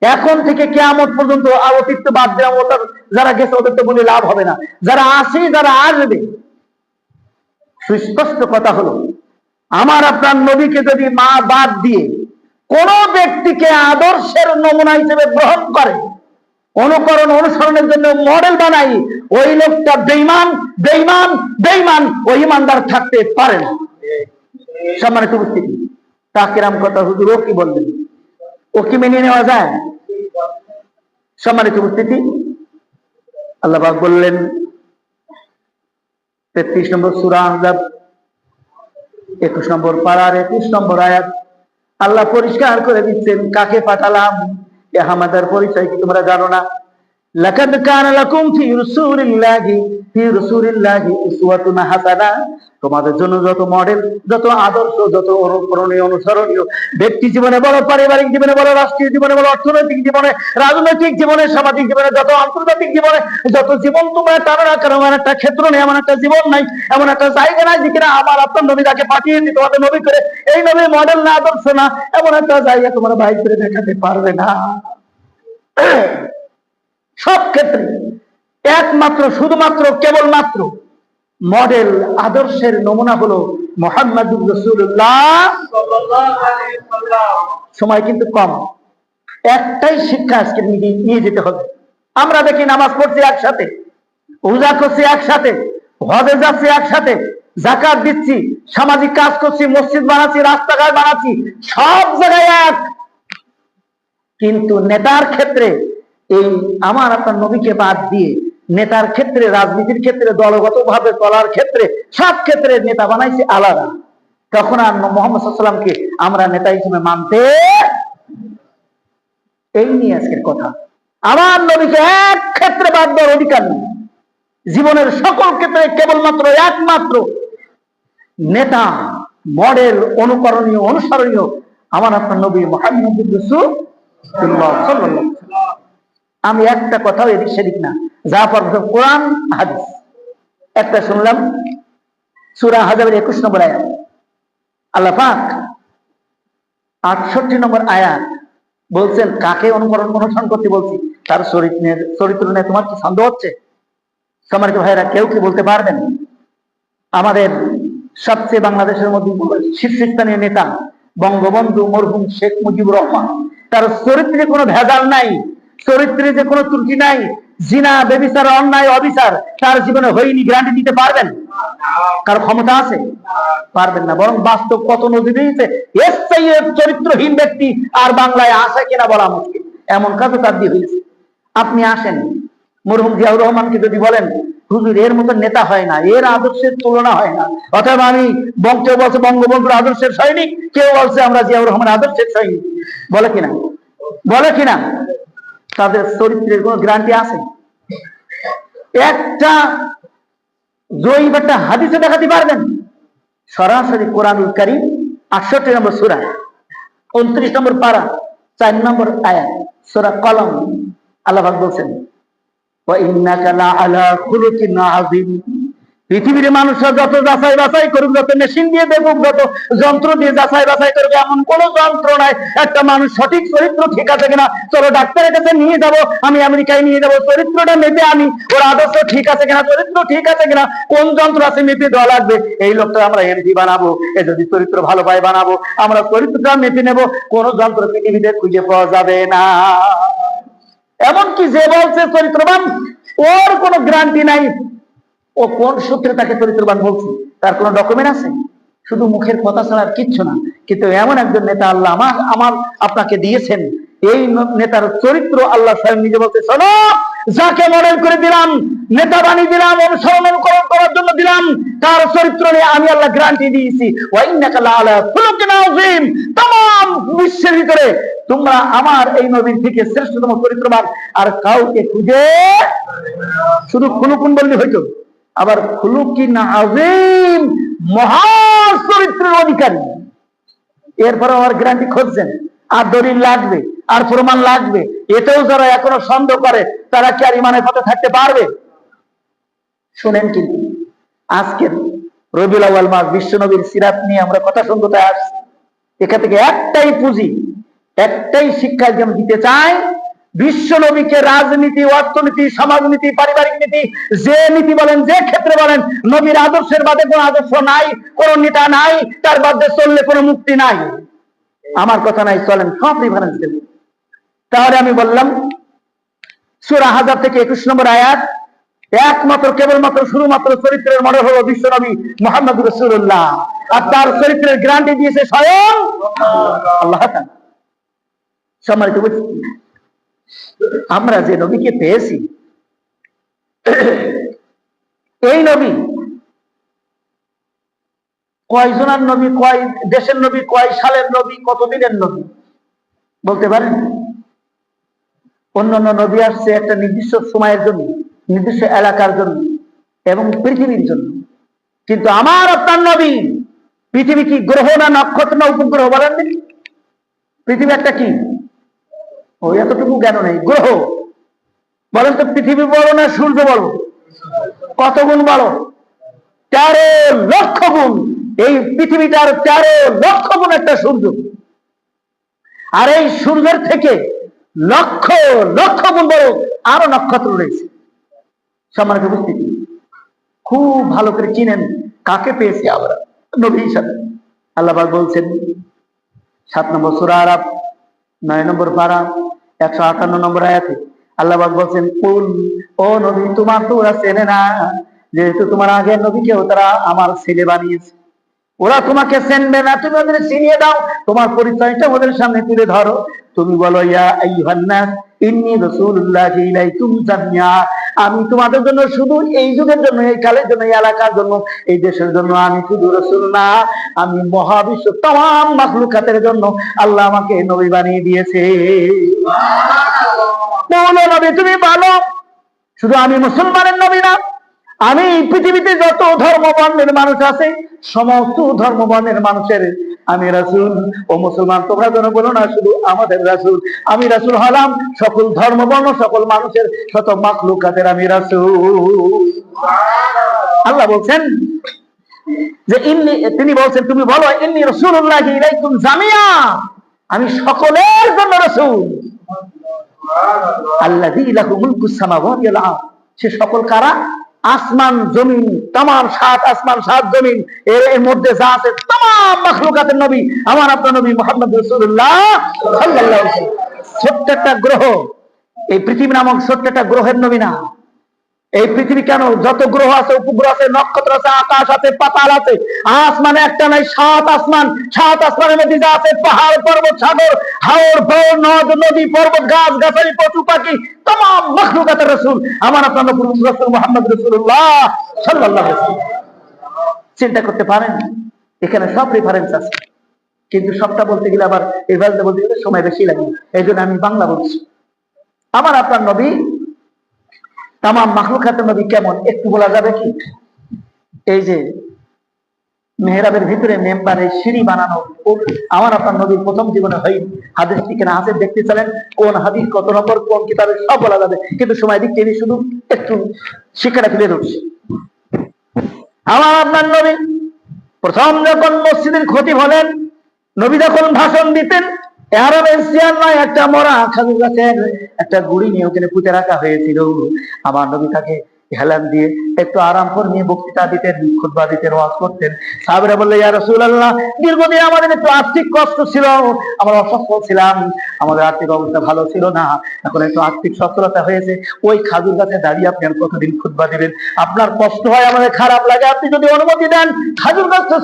এখন থেকে কিয়ামত পর্যন্ত অতীত বাদ দেওয়া, যারা গেছে ওদের তো বলে লাভ হবে না, যারা আসে, যারা আসবে, সুস্পষ্ট কথা হলো আমার আপনার নবীকে যদি মা বাদ দিয়ে কোন ব্যক্তিকে আদর্শের নমুনা হিসেবে গ্রহণ করে, অনুকরণ অনুসরণের জন্য মডেল বানাই, ওই লোকটা বেঈমান বেঈমান বেঈমান, ওই ইমানদার থাকতে পারে না। সম্মানিত উপস্থিতি, তাকিরাম কথা হুজুর ও কি বললেন, ও কি মেনে নেওয়া যায়? সম্মানিত উপস্থিতি, আল্লাহ পাক বললেন 33 নম্বর সূরা আহজাব 21 নম্বর পারার 21 নম্বর আয়াত, আল্লাহ পরিষ্কার করে দিচ্ছেন কাকে পাঠালাম। এ আমাদের পরিচয় কি তোমরা জানো না? লাকাদ কানা লাকুম ফি রাসূলিল্লাহি উসওয়াতুন হাসানাহ, তোমাদের জন্য যত মডেল, যত আদর্শ, যত অনুকরণীয় অনুসরণীয়, ব্যক্তি জীবনে বলো, পারিবারিক জীবনে বলো, রাষ্ট্রীয় জীবনে বলো, অর্থনৈতিক জীবনে, রাজনৈতিক জীবনে, সামাজিক জীবনে, যত আন্তর্জাতিক জীবনে, যত জীবন তোমরা টানো না কেন, এমন একটা ক্ষেত্র নেই, এমন একটা জীবন নাই, এমন একটা জায়গা নাই যেখানে আমার আপনার নবী তাকে পাঠিয়েছি তোমাদের নবী করে, এই নবী মডেল না, আদর্শ না, এমন একটা জায়গা তোমরা বাইর করে দেখাতে পারবে না। সব ক্ষেত্রে একমাত্র, শুধুমাত্র, কেবলমাত্র মডেল, আদর্শের নমুনা হলো মুহাম্মাদুর রাসূলুল্লাহ সাল্লাল্লাহু আলাইহি ওয়াসাল্লাম। সময় কিন্তু কম, একটাই শিক্ষা আজকে নিয়ে যেতে হবে। আমরা দেখি নামাজ পড়ছি একসাথে, রোজা করছি একসাথে, হজে যাচ্ছি একসাথে, যাকাত দিচ্ছি, সামাজিক কাজ করছি, মসজিদ বানাচ্ছি, রাস্তাঘাট বানাচ্ছি, সব জায়গায় এক। কিন্তু নেতার ক্ষেত্রে, এই আমার আপনার নবীকে বাদ দিয়ে নেতার ক্ষেত্রে, রাজনীতির ক্ষেত্রে, দলগত ভাবে চলার ক্ষেত্রে, সব ক্ষেত্রে নেতা বানাইছে আলাদা। তখন আর মুহাম্মদ সাল্লাল্লাহু আলাইহি ওয়াসাল্লামকে আমরা নেতা হিসেবে মানতে, এই নিয়ে আজকের কথা। আমার নবীকে এক ক্ষেত্রে বাদ দেওয়ার অধিকার নেই। জীবনের সকল ক্ষেত্রে কেবলমাত্র একমাত্র নেতা, মডেল, অনুকরণীয়, অনুসরণীয় আমার আপনার নবী মুহাম্মদুর রাসূলুল্লাহ সাল্লাল্লাহু আলাইহি ওয়াসাল্লাম। আমি একটা কথাও এদিক সেদিক না, যা পড়ব কোরআন হাদিস। একটা শুনলাম সূরা আহজাবের 21 নম্বর আয়াত, আল্লাহ পাক 68 নম্বর আয়াত বলছেন কাকে অনুকরণ অনুসরণ করতে বলছি, তার চরিত্র নিয়ে তোমার কি সন্দেহ হচ্ছে? সম্মানিত ভাইরা, কেউ কি বলতে পারবেন আমাদের সবচেয়ে বাংলাদেশের মধ্যে শীর্ষস্থানীয় নেতা বঙ্গবন্ধু মরহুম শেখ মুজিবুর রহমান, তার চরিত্রে কোনো ভেজাল নাই, চরিত্রে যে কোনো ত্রুটি নাই, জিনা, ব্যভিচার, অন্যায়, অবিচার তার জীবনে হয়নি, গ্যারান্টি দিতে পারবেন? কার ক্ষমতা আছে? পারবেন না। বরং বাস্তব কত নজির দিয়েছে, এর চেয়ে চরিত্রহীন ব্যক্তি আর বাংলায় আসে কিনা বলা মুশকিল, এমন কাজও তার দিয়ে হয়েছে। আপনি আসেন, মরহুম জিয়াউর রহমানকে যদি বলেন হুজুর এর মতো নেতা হয় না, এর আদর্শের তুলনা হয় না, অথবা আমি কেউ বলছে বঙ্গবন্ধুর আদর্শের সৈনিক, কেউ বলছে আমরা জিয়াউর রহমানের আদর্শের সৈনিক, বলে কিনা? বলে কিনা? তাদের চরিত্রের কোন গ্যারান্টি আছে? একটা জয়ীব একটা হাদিসে দেখাতে পারবেন? সরাসরি কোরআনুল কারীম 68 নম্বর সূরা 29 নম্বর পারা 4 নম্বর আয়াত, সূরা কলম, আল্লাহ পাক বলছেন ওয়া ইন্নাকা লাআলা খুলুকিন আযীম। পৃথিবীর মানুষরা যত যাচাই বাছাই করুক, যত মেশিন দিয়ে দেখুক, যত যন্ত্র দিয়ে যাচাই বাছাই করবে, এমন কোন যন্ত্র নাই একটা মানুষ সঠিক চরিত্র ঠিক আছে কিনা, চলো ডাক্তারের কাছে নিয়ে যাব, আমি আমেরিকায় নিয়ে যাব, চরিত্রটা মেপে আনি, ওর আদর্শ ঠিক আছে কিনা, চরিত্র ঠিক আছে কিনা, কোন যন্ত্র আছে মেপে দেওয়া লাগবে, এই লোকটা আমরা এমপি বানাবো, এ যদি চরিত্র ভালো পায় বানাবো, আমরা চরিত্রটা মেপে নেব, কোন যন্ত্র পৃথিবীতে খুঁজে পাওয়া যাবে না। এমনকি যে বলছে চরিত্রবান, ওর কোনো গ্যারান্টি নাই ও কোন সূত্রে তাকে চরিত্রবান বলছে, তার কোন ডকুমেন্ট আছে? শুধু মুখের কথা ছাড়া আর কিচ্ছু না। কিন্তু এমন একজন নেতা আল্লাহ আমার আপনাকে দিয়েছেন, এই নেতার চরিত্র আল্লাহ স্বয়ং নিজে বলছে, শোনো, যাকে মডেল করে দিলাম, নেতা বানিয়ে দিলাম, অনুসরণ অনুকরণ করার জন্য দিলাম, তার চরিত্র নিয়ে আমি আল্লাহ গ্যারান্টি দিয়েছি, ওয়া ইন্নাকা লাআলা খুলুকিন আযীম। তাম বিশ্বের ভিতরে তোমরা আমার এই নবীর থেকে শ্রেষ্ঠতম চরিত্রবান আর কাউকে খুঁজে, শুধু খুলুকুন বললে হইতো, আবার খুলুকিন আযীম, মহা চরিত্রের অধিকারী। এরপরে আমার গ্যারান্টি খুঁজছেন, আর দলিল লাগবে, আর প্রমাণ লাগবে, এতেও যারা এখনো সন্দেহ করে তারা কি আর ইমানের পথে থাকতে পারবে? শুনেন, কিন্তু আজকের রবিউল আউয়াল মাস, বিশ্ব নবীর সিরাত নিয়ে আমরা কথা শুনতে আসছি। এখান থেকে একটাই পুঁজি, একটাই শিক্ষা যেন দিতে চাই, বিশ্ব নবীকে রাজনীতি, অর্থনীতি, সমাজনীতি, পারিবারিক নীতি, যে নীতি বলেন, যে ক্ষেত্রে বলেন, নবীর আদর্শের বাদে কোনো আদর্শ নাই, কোন নেতা নাই, তার বাদে চললে কোনো মুক্তি নাই। আমার কথা নাই, চলেন সব রেফারেন্স দেব। তাহলে আমি বললাম সূরা হাজার থেকে 21 নম্বর আয়াত, একমাত্র কেবলমাত্র শুধুমাত্র চরিত্রের মডেল হলো বিশ্বনবী মুহাম্মদুর রাসূলুল্লাহ, আর তার চরিত্রের গ্যারান্টি দিয়েছে স্বয়ং আল্লাহ তাআলা। সম্মানিত উপস্থিতি, আমরা যে নবীকে পেয়েছি, এই নবী কয় জনের নবী, কয় দেশের নবী, কয় সালের নবী, কতদিনের নবী বলতে পারেন? অন্যান্য নবী আসছে একটা নির্দিষ্ট সময়ের জন্য, নির্দিষ্ট এলাকার জন্য এবং পৃথিবীর জন্য, কিন্তু আমার আপনার নবী পৃথিবী কি গ্রহ না নক্ষত্র না উপগ্রহ বলেন? পৃথিবী একটা কি? ওই এতটুকু জ্ঞান নেই। গ্রহ বলেন তো, পৃথিবী বড় না সূর্য বড়? কত গুণ বড়? 13 লক্ষ গুণ। এই পৃথিবীটার 13 লক্ষ গুণ একটা সূর্য, আর এই সূর্যের থেকে লক্ষ লক্ষ গুণ বড় আরো নক্ষত্র রয়েছে। সম্মানিত উপস্থিতি, খুব ভালো করে চিনেন কাকে পেয়েছি আমরা নবী হিসাবে। আল্লাহ পাক বলছেন 7 নম্বর সূরা আরাফ 9 নম্বর পারা 158 নম্বর আয়াতে আল্লাহ পাক বলছেন, কুল, ও নবী তোমার তো ওরা চেনে না, যেহেতু তোমার আগের নবীকেও তারা আমার ছেলে বানিয়েছে, ওরা তোমাকে চিনবে না, তুমি ওদের চিনিয়ে দাও, তোমার পরিচয়টা ওদের সামনে তুলে ধরো। তুমি বলো, ইয়া আইয়ুহান নাস ইন্নী রাসূলুল্লাহি ইলাইকুম জামিয়া, আমি তোমাদের জন্য শুধু এই যুগের জন্য, এই কালের জন্য, এই এলাকার জন্য, এই দেশের জন্য আমি শুধু রাসূল না, আমি মহাবিশ্ব तमाम মাখলুকাতের জন্য আল্লাহ আমাকে নবী বানিয়ে দিয়েছে। বলো নবী, তুমি বলো শুধু আমি মুসলমানের নবী না, আমি পৃথিবীতে যত ধর্ম বর্ণের মানুষ আছে সমস্ত ধর্ম বর্ণের মানুষের আমি রাসূল। ও মুসলমান, তোমরা যেন বলো না শুধু আমাদের রাসূল, আমি রাসূল হলাম সকল ধর্ম বর্ণ সকল মানুষের শত মাখলুকাতের আমি রাসূল। আল্লাহ বলছেন যে তিনি বলছেন তুমি বলো ইন্নী রাসূলুল্লাহি ইলাইকুম জামিয়া, আমি সকলের জন্য রাসূল। আল্লাযী লাহু মুলকুস সামাওয়াতি ওয়াল আরদ, সে সকল কারা? আসমান জমিন, तमाम 7 আসমান 7 জমিন, এর মধ্যে যা আছে तमाम মাখলুকাতের নবী আমার আপনার নবী মুহাম্মদ রাসূলুল্লাহ সাল্লাল্লাহু আলাইহি ওয়াসাল্লাম। ছোট্ট একটা গ্রহ, এই পৃথিবী নামক ছোট্ট একটা গ্রহের নবী না। এই পৃথিবী কেন, যত গ্রহ আছে, উপগ্রহ আছে, নক্ষত্র আছে, আকাশ আছে, পাতাল আছে, আসমানে একটা নাই 7 আসমান, 7 আসমানের মধ্যে যা আছে পাহাড় পর্বত সাগর হাওর ভোর নদ নদী পর্বত গাছ গাছালি পশু পাখি तमाम মাখলুকাতের রাসূল আমার আপনার নবী রাসূল মুহাম্মদ রাসূলুল্লাহ সাল্লাল্লাহু আলাইহি ওয়াসাল্লাম। চিন্তা করতে পারেন, এখানে সব রেফারেন্স আছে, কিন্তু সবটা বলতে গেলে আবার রেফারেন্স বলতে গেলে সময় বেশি লাগে, এই জন্য আমি বাংলা বলছি। আমার আপনার নবী तमाम মাখলুকাতের নবী কেমন একটু বলা যাবে কি? এই যে মেহরাবের ভিতরে মেম্বারে সিঁড়ি বানানো, আমার আপনার নবীর প্রথম জীবনে হয় হাদিস ঠিকানা আছে, দেখতে চলেন কোন হাদিস কত নম্বর কোন কিতাবে সব বলা যাবে, কিন্তু সময় দিক তিনি শুধু একটু শিক্ষাটা তুলে ধরছি। আমার আপনার নবী প্রথম যখন মসজিদের খতিব হলেন, নবী যখন ভাষণ দিতেন, আরবের চেয়ার নয়, একটা মরা খাজুর গাছের একটা গুড়ি নিয়ে ওখানে পুঁতে রাখা হয়েছিল। আমার নবী তাকে হেলান দিয়ে একটু আরাম করে নিয়ে বক্তৃতা দিতেন, খুতবা দিতেন, ওয়াজ করতেন। সাহাবীরা বললেন, ইয়া রাসূলুল্লাহ, দীর্ঘদিন আমাদের একটু আর্থিক কষ্ট ছিল, আমরা অসচ্ছল ছিলাম, আমাদের আর্থিক অবস্থা ভালো ছিল না, এখন একটু আর্থিক সচ্ছলতা হয়েছে, ওই খাজুর গাছে দাঁড়িয়ে আপনি আর কতদিন খুতবা দিবেন? আপনার কষ্ট হয়, আমাদের খারাপ লাগে, আপনি যদি অনুমতি দেন খাজুর গাছটা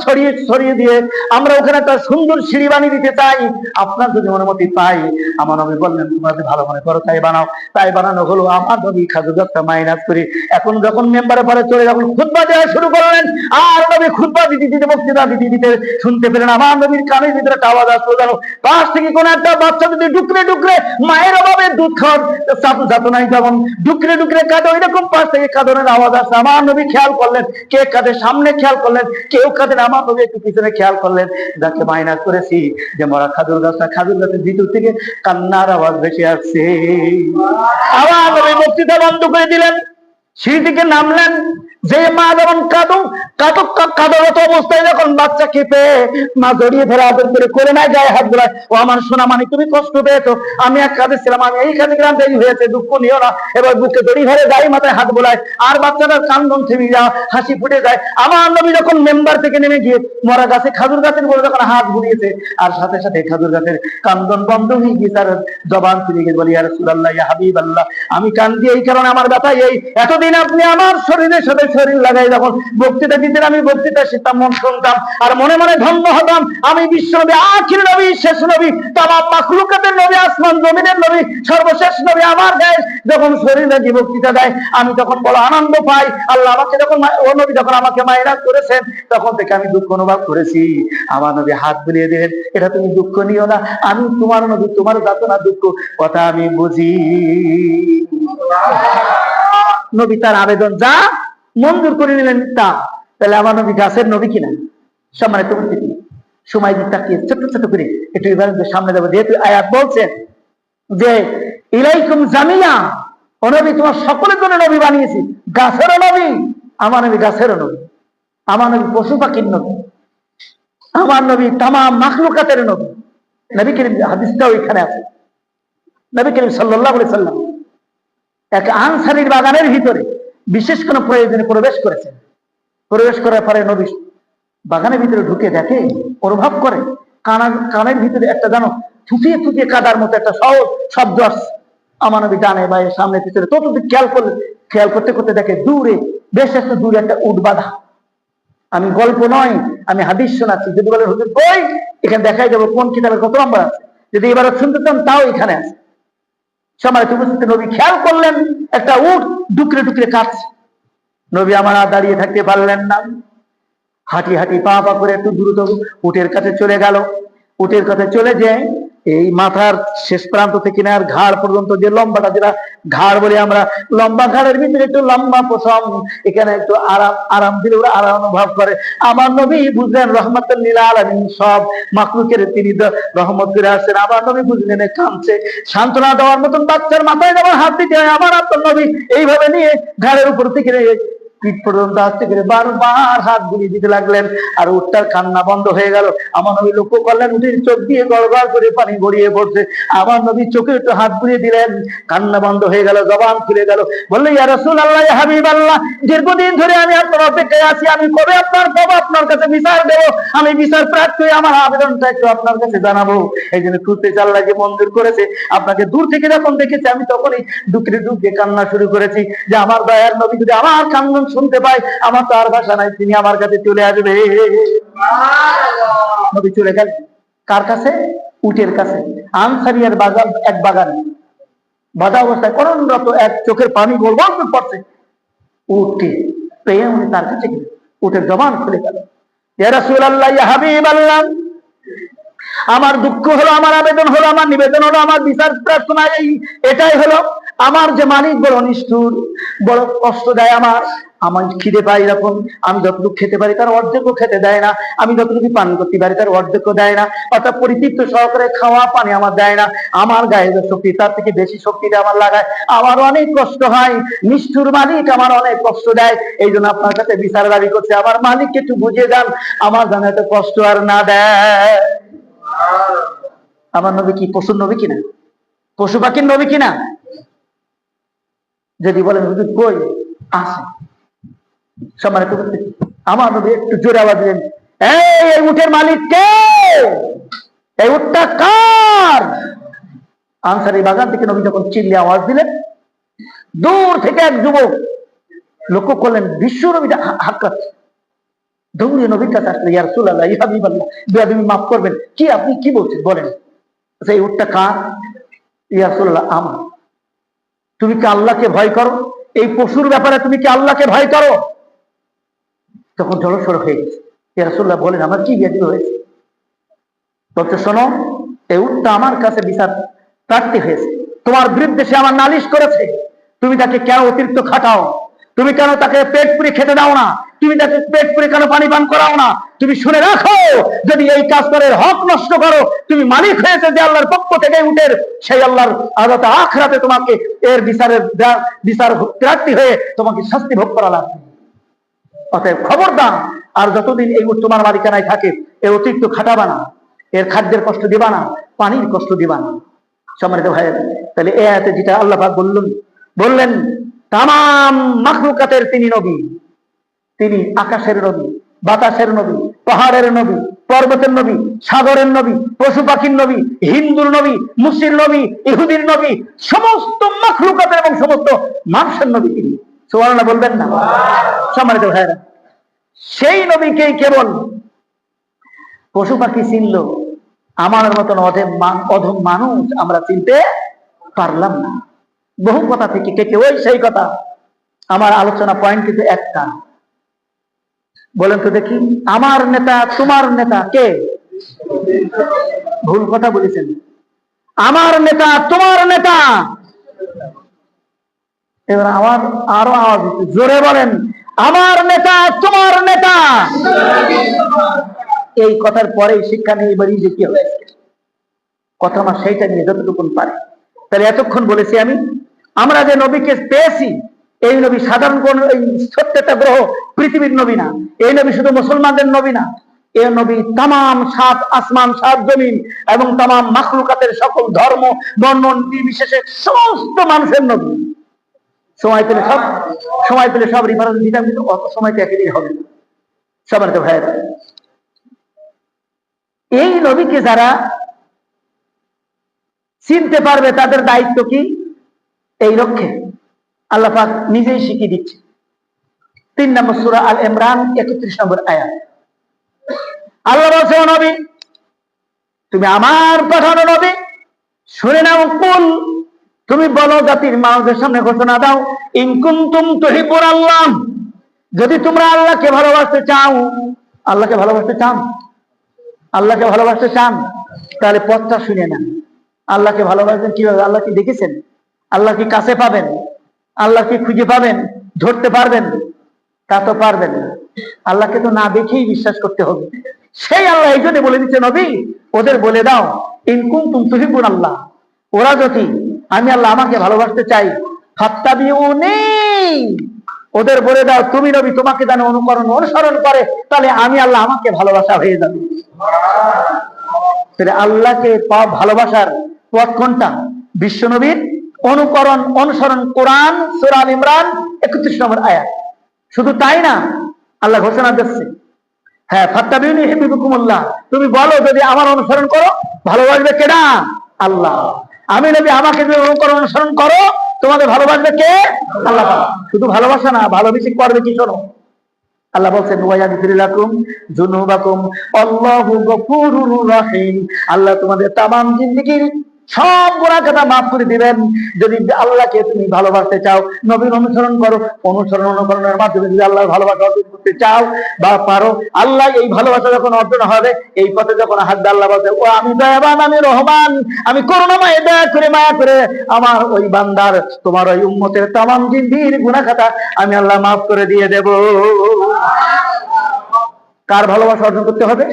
ছড়িয়ে দিয়ে আমরা ওখানে একটা সুন্দর সিঁড়ি বানিয়ে দিতে চাই, আপনার যদি অনুমতি পাই। আমার নবী বললেন, তোমরা যদি ভালো মনে করো তাই বানাও। তাই বানানো হলো। আমার নবী খাজুর গাছটা মাইনাস করে এখন যখন মেম্বারে পরে চলে যখন খুতবা দেওয়া শুরু করলেন, আর নবী খুতবা দিতে বক্তৃতা দিতে শুনতে পেলেন আমার নবীর কানের ভিতরে একটা আওয়াজ আসলো, জানো পাশ থেকে কোন একটা বাচ্চা যদি ডুকরে ডুকরে মায়ের অভাবে দুধ খাওয়ার যাতো নাই, যেমন ডুকরে ডুকরে কাঁদে, ওই রকম পাশ থেকে কাঁদনের আওয়াজ আসছে। আমার নবী খেয়াল করলেন কে কাঁদে, সামনে খেয়াল করলেন কেউ কাঁদেন, আমার নবী একটু পিছনে খেয়াল করলেন, যাকে মাইনাস করেছি যে মরা খাজুর গাছের ভিতর থেকে কান্নার আওয়াজ ভেসে আসছে। আমার নবী বক্তৃতা বন্ধ করে দিলেন। সিঁড়ি থেকে নামলেন, যে মা যখন কাঁদরত অবস্থায় যখন বাচ্চাকে পেয়ে মা জড়িয়ে ধরে আদর করে কোলে নাই গায়ে হাত বোলায়, ও আমার সোনা মানে তুমি কষ্ট পেয়েছো, আমি এক কাজে ছিলাম, আমি এই কাজে গেলাম, দেরি হয়েছে, দুঃখ নিও না। এবার বুকে জড়িয়ে ধরে গায়ে মাথায় হাত বোলায়, আর বাচ্চাটার কান্দন থেমে যাওয়া, হাসি ফুটে যায়। আমার নবী যখন মেম্বার থেকে নেমে গিয়ে মরা গাছে খাজুর গাছের বলে যখন হাত বুলিয়েছে, আর সাথে সাথে খাজুর গাছের কান্দন বন্ধ হয়ে গিয়ে তার জবান ফিরে গিয়ে বলি, ইয়া রাসূলুল্লাহ, ইয়া হাবিবাল্লাহ, আমি কান্দি এই কারণে, আমার ব্যথা এই, এতদিন আপনি আমার শরীরের সাথে শরীর লাগাই যখন বক্তৃতা দিতেন, আমি বক্তৃতা শিখতাম, মন শুনতাম, আর মনে মনে ধন্য হতাম, আমি বিশ্ব নবী, আখির নবী, শেষ নবী, তামাম মাখলুকাতের নবী, আসমান জমিনের নবী, সর্বশেষ নবী আমার গায়ে যখন শরীর লাগি বক্তৃতা দেয়, আমি তখন বড় আনন্দ পাই। আল্লাহ আমাকে যখন, ও নবী যখন আমাকে মায়েরা করেছেন, তখন থেকে আমি দুঃখ অনুভব করেছি। আমার নবী হাত বুলিয়ে দিলেন, এটা তুমি দুঃখ নিও না, আমি তোমার নবী, তোমার যাতনা দুঃখ কথা আমি বুঝি। নবী তার আবেদন যা মঞ্জুর করে নিলেন তা। তাহলে আমার নবী গাছের নবী কিনা? সম্মানিত উপস্থিতি, সময় দিক তাকিয়ে ছোট ছোট করে একটু এবার সামনে যাবো, যেহেতু আয়াত বলছেন যে ইলাইকুম জামিয়া, ও নবী তোমার সকলের জন্য নবী বানিয়েছি, গাছেরও নবী, আমার নবী গাছেরও নবী, আমার নবী পশু পাখির নবী, আমার নবী তামাম মাখলুকাতের নবী। নবী করিম, হাদিসটাও এখানে আছে, নবী করিম সাল্লাল্লাহু আলাইহি সাল্লাম এক আনসারীর বাগানের ভিতরে বিশেষ কোন প্রয়োজনে প্রবেশ করেছেন। প্রবেশ করার পরে নবী বাগানের ভিতরে ঢুকে দেখে, অনুভব করে কানের ভিতরে একটা যেন থুপিয়ে থুপিয়ে কাদার মতো একটা সহজ শব্দ আসছে। আমার নবী ডানে বাইরে সামনে পিছনে ততদিক খেয়াল করতে করতে দেখে দূরে, বেশ একটু দূরে একটা উট বাঁধা। আমি গল্প নয়, আমি হাদিস শোনাচ্ছি। যদি বলেন হুজুর কই, এখানে দেখাই যাবো কোন কিতাবের কত নম্বর আছে, যদি এবার শুনতে চান তাও এখানে আছে। সম্মানিত উপস্থিতি, নবী খেয়াল করলেন একটা উট ডুকরে ডুকরে কাটছে। নবী আমার আর দাঁড়িয়ে থাকতে পারলেন না, হাঁটি হাঁটি পা পা করে একটু দ্রুত উটের কাছে চলে গেল। উটের কাছে চলে যে এই মাথার শেষ প্রান্ত থেকে আর ঘাড় পর্যন্ত যে লম্বাটা, যেটা ঘাড় বলি আমরা, লম্বা ঘাড়ের ভিতরে একটু লম্বা পশম, এখানে একটু আরাম দিলে ওরা আরাম অনুভব করে। আমার নবী বুঝলেন রহমতুল লিল আলামিন, সব মাখলুকের তিনি রহমত করে আসছেন। আমার নবী বুঝলেন কাঁদছে, সান্ত্বনা দেওয়ার মতন বাচ্চার মাথায় যেমন হাত দিতে হয়, আমার আপনার নবী এইভাবে নিয়ে ঘাড়ের উপর থেকে পিঠ পর্যন্ত আস্তে করে বারবার হাত বুলিয়ে দিতে লাগলেন, আর উটটার কান্না বন্ধ হয়ে গেল। আমার নবী লক্ষ্য করলেন উটের চোখ দিয়ে গড়গড় করে পানি গড়িয়ে পড়ছে। আমার নবী চোখে একটু হাত বুলিয়ে দিলেন, কান্না বন্ধ হয়ে গেল, জবান খুলে গেল, বললেন ইয়া রাসূলুল্লাহ, ইয়া হাবিবাল্লাহ, দীর্ঘদিন ধরে আমি আপনার অপেক্ষায় আছি, আমি কবে আপনার কাছে বিচার দেব, আমি বিচার প্রার্থী, আমার আবেদনটা একটু আপনার কাছে জানাবো। এই জন্য খুঁজতে চাল্লা যে মঞ্জুর করেছে, আপনাকে দূর থেকে যখন দেখেছি আমি তখনই ডুকরে ডুকরে কান্না শুরু করেছি যে আমার দয়ার নবী যদি আমার কান্না শুনতে পাই, আমার তো আর ভাষা নাই, তিনি আমার কাছে চলে আসবে। নবী চলে গেল কার কাছে? উটের কাছে। আনসারিয়ার বাগান, এক বাগান বাধা অবস্থায় করণরত এক চোখের পানি গোলগোল পড়ছে। উঠে পেয়ে উনি তার কাছে গেলেন, উটের জবান খুলে গেল, ইয়া রাসূলুল্লাহ, ইয়া হাবিবাল্লাহ, আমার দুঃখ হলো, আমার আবেদন হলো, আমার নিবেদন হলো, আমার বিচার প্রার্থনা এটাই হলো, আমার যে মালিক বড় নিষ্ঠুর, বড় কষ্ট দেয়। আমার খিদে পাই যখন, আমি যতটুকু খেতে পারি তার অর্ধেকও খেতে দেয় না, আমি যতটুকু পান করতে পারি তার অর্ধেকও দেয় না, অর্থাৎ পরিতৃপ্ত সহকারে খাওয়া পানি আমার দেয় না। আমার গায়ে যে শক্তি তার থেকে বেশি শক্তিটা আমার লাগায়, আমার অনেক কষ্ট হয়। নিষ্ঠুর মালিক আমার অনেক কষ্ট দেয়, এই জন্য আপনার কাছে বিচার দাবি করছে, আমার মালিককে একটু বুঝিয়ে দেন, আমার যেন এত কষ্ট আর না দেয়। আমার নবী কি পশুর নবী কিনা? পশু পাখির নবী কিনা? যদি বলেন হুজুর কই, আসে। সম্মানিত উপস্থিতি, আমার নবী একটু জোরে আওয়াজ দিলেন, এই উটের মালিক কে? এই উটটা কার? আনসারী বাগান থেকে নবী যখন চিল্লে আওয়াজ দিলেন, দূর থেকে এক যুবক লক্ষ্য করলেন বিশ্ব নবীটা হাঁকাচ্ছে, দৌড়িয়ে নবীর কাছে আসলে, ইয়া রাসূলুল্লাহ, ইয়া হাবিবাল্লাহ, বেয়াদবি মাফ করবেন, কি আপনি কি বলছেন বলেন। এই উটটা কার? ইয়া রাসূলুল্লাহ, আমার। তুমি কি আল্লাহকে ভয় করো? এই পশুর ব্যাপারে তুমি কি আল্লাহকে ভয় করো? তখন জড়সড় হয়ে গেছে। ইয়া রাসূলুল্লাহ বলেন, আমার কি বেয়াদবি হয়েছে? বলতে শোনো, এই উটটা আমার কাছে বিচার প্রার্থী হয়েছে, তোমার বিরুদ্ধে সে আমার নালিশ করেছে, তুমি তাকে কেন অতিরিক্ত খাটাও? তুমি কেন তাকে পেট পুরে খেতে দাও না? তুমি তাকে পেট পুরে কেন পানি পান করাও না? তুমি শুনে রাখো, যদি এই কাজ করে হক নষ্ট করো, তুমি মালিক হয়েছে যে আল্লাহর পক্ষ থেকে উঠে, সেই আল্লাহর আদালতে আখিরাতে তোমাকে এর বিচার প্রার্থী হয়ে তোমাকে শাস্তি ভোগ করা লাগবে। অতএব খবরদার, আর যতদিন এই উট তোমার মালিকানায় থাকে, এর অতিরিক্ত খাটাবা না, এর খাদ্যের কষ্ট দিবা না, পানির কষ্ট দিবা না। সম্মানিত ভাই, তাহলে এই আয়াতে যেটা আল্লাহ পাক বললেন তামাম মাখলুকাতের তিনি নবী, তিনি আকাশের নবী, বাতাসের নবী, পাহাড়ের নবী, পর্বতের নবী, সাগরের নবী, পশু পাখির নবী, হিন্দুর নবী, মুসলিম নবী, ইহুদির নবী, সমস্ত মাখলুকাতের এবং সমস্ত মানুষের নবী তিনি। সুবহানাল্লাহ বলবেন না? সম্মানিত ভাইরা, সেই নবীকেই কেবল পশু পাখি চিনল, আমার মতন অধম মানুষ আমরা চিনতে পারলাম না। বহু কথা থেকে কেটে ওই সেই কথা। আমার আলোচনা পয়েন্ট কিন্তু একটা। বলেন তো দেখি, আমার নেতা তোমার নেতা কে? ভুল কথা বলেছেন। আমার নেতা তোমার নেতা। এবার আমার আরো আওয়াজ জোরে বলেন, আমার নেতা তোমার নেতা। এই কথার পরে শিক্ষা নেই, এবারই যে কি হয়েছে কথা আমার সেইটা নিয়ে যতটুকু পারে। তাহলে এতক্ষণ বলেছি আমি, আমরা যে নবীকে পেয়েছি, এই নবী সাধারণ কোন সত্যটা গ্রহ পৃথিবীর নবী না। এই নবী শুধু মুসলমানদের নবী না, এই নবী তামাম 7 আসমান 7 জমিন এবং তামাম মাখলুকাতের সকল ধর্ম বর্ণ নির্বিশেষে সমস্ত মানুষের নবী। সময় পেলে সব রিফারেন্স দিতাম, কিন্তু অত সময় তো একদিন হবে না। সবার তো ভাইয়েরা, এই নবীকে যারা চিনতে পারবে তাদের দায়িত্ব কি? এই লক্ষ্যে আল্লাহ পাক নিজেই শিখিয়ে দিচ্ছে। 3 নম্বর সূরা আল ইমরান 31 নম্বর আয়াত। আল্লাহ বলছে, নবী তুমি আমার পাঠানো নবী, শুনে নাও, কুল তুমি বলো জাতির মানুষের সামনে ঘোষণা দাও, ইন কুনতুম তুহিব্বুন আল্লাহ, যদি তোমরা আল্লাহকে ভালোবাসতে চাও। আল্লাহকে ভালোবাসতে চান? আল্লাহকে ভালোবাসতে চান? তাহলে পথটা শুনে নেন। আল্লাহকে ভালোবাসবেন কিভাবে? আল্লাহ কি দেখেছেন? আল্লাহ কি কাছে পাবেন? আল্লাহ কি খুঁজে পাবেন? ধরতে পারবেন? তা তো পারবেন না। আল্লাহকে তো না দেখেই বিশ্বাস করতে হবে। সেই আল্লাহ এই জন্য বলে দিচ্ছে, নবী ওদের বলে দাও, ইন কুনতুম তুহিব্বুন আল্লাহ, ওরা যদি আমি আল্লাহ আমাকে ভালোবাসতে চাই, ফাত্তাবিউনি, ওদের বলে দাও তুমি নবী তোমাকে যেন অনুসরণ করে, তাহলে আমি আল্লাহ আমাকে ভালোবাসা হয়ে যাবে। আল্লাহকে ভালোবাসার পথ কোনটা? বিশ্ব নবীর অনুসরণ। কোরআন সূরা আল ইমরান 31 নম্বর আয়াত। শুধু তাই না, আল্লাহ ঘোষণা দিচ্ছে, হ্যাঁ ফাত্তাবিউনি ইউহিব্বুকুমুল্লাহ, তুমি বলো যদি আমার অনুসরণ করো ভালোবাসবে কেডা? আল্লাহ। আমি নবী আমাকে যদি অনুসরণ করো তোমাদের ভালোবাসবে কে? আল্লাহ। শুধু ভালোবাসা না, ভালোবেসে করবে কি? শোনো, আল্লাহ বলছেন ওয়ায়াগফির লাকুম যুনুবাকুম আল্লাহু গফুরুর রহিম, আল্লাহ তোমাদের তামাম জিন্দেগীর সব গুনাহ খাতা মাফ করে দিবেন যদি আল্লাহকে তুমি ভালোবাসতে চাও, নবীর অনুসরণ করো। অনুকরণের মাধ্যমে যদি আল্লাহর ভালোবাসা অর্জন করতে চাও বা পারো, আল্লাহ এই ভালোবাসা যখন অর্জন হবে, এই পথে যখন হাত দিয়ে আল্লাহ বলছে, ও আমি দয়াবান, আমি রহমান, আমি করুণাময়, দয়া করে মায়া করে আমার ওই বান্দার, তোমার ওই উম্মতের তামাম জিন্দেগীর গুনাহ খাতা আমি আল্লাহ মাফ করে দিয়ে দেব। কার ভালোবাসা অর্জন করতে হবে?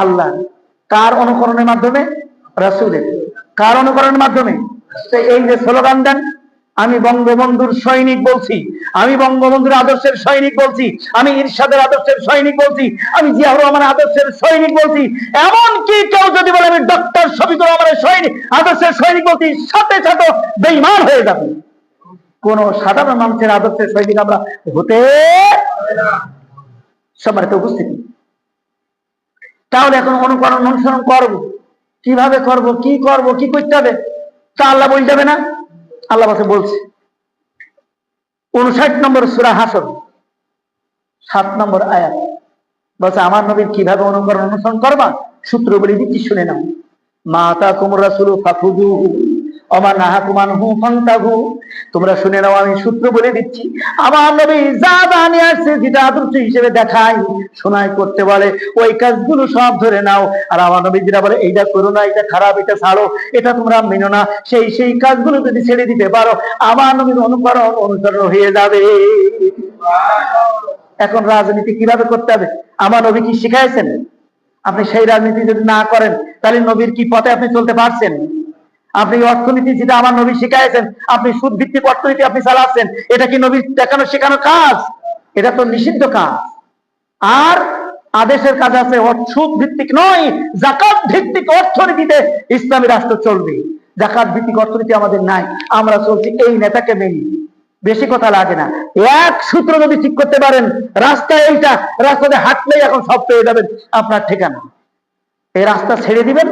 আল্লাহ। কার অনুকরণের মাধ্যমে? রাসূলের। কার অনুকরণের মাধ্যমে? এই যে স্লোগান দেন, আমি বঙ্গবন্ধুর সৈনিক বলছি, আমি বঙ্গবন্ধুর আদর্শের সৈনিক বলছি, আমি ইরশাদের আদর্শের সৈনিক বলছি, আমি জিয়াউর রহমানের আদর্শের সৈনিক বলছি, এমনকি কেউ যদি বলে আমি ডক্টর শফিকুর রহমানের আদর্শের সৈনিক বলছি, সাথে সাথে বেঈমান হয়ে যাবে। কোন সাধারণ মানুষের আদর্শের সৈনিক আমরা হতে সম্মানিত উপস্থিতি। তাহলে এখন অনুসরণ করব, কিভাবে করব, কি করব, কি করতে হবে? তা আল্লাহ বলে যাবে না? আল্লাহ বলছে 59 নম্বর সূরা হাসর 7 নম্বর আয়াত, বলছে আমার নবীর কিভাবে অনুসরণ করবা, সূত্র বলে দিচ্ছি, শুনে নাও। মা আতাকুমুর রাসূলু ফাখুযুহু ওমা নাহাকুম আনহু ফান্তাহু, তোমরা শুনে নাও, আমি সূত্র বলে দিচ্ছি। আমার নবী যা যা নিয়ে আসছে, যেটা আদর্শ হিসেবে দেখায়, শোনায়, করতে বলে, ওই কাজগুলো সব ধরে নাও। আর আমার নবী যেটা বলে এইটা করো না, এটা খারাপ, এটা ছাড়ো, এটা তোমরা মেনো না, সেই কাজগুলো যদি ছেড়ে দিতে পারো, আমার নবীর অনুসরণ হয়ে যাবে। এখন রাজনীতি কিভাবে করতে হবে আমার নবী কি শিখাইছেন? আপনি সেই রাজনীতি যদি না করেন, তাহলে নবীর কি পথে আপনি চলতে পারছেন? আপনি অর্থনীতি যেটা আমার নবী শিখাইছেন, আপনি সুদ ভিত্তিক অর্থনীতি আপনি চালাচ্ছেন, এটা কি নবীর দেখানো শেখানো কাজ? এটা তো নিষিদ্ধ কাজ। আর আদেশের কাজ আছে সুদ ভিত্তিক নয়, জাকাত ভিত্তিক অর্থনীতিতে ইসলামী রাষ্ট্র চলবে। জাকাত ভিত্তিক অর্থনীতি আমাদের নাই, আমরা চলছি এই নেতাকে মেনে। বেশি কথা লাগে না, এক সূত্র যদি ঠিক করতে পারেন, রাস্তা এইটা, রাস্তাতে হাঁটলেই এখন সব পেয়ে যাবেন আপনার ঠিকানা। এই রাস্তা ছেড়ে দিবেন,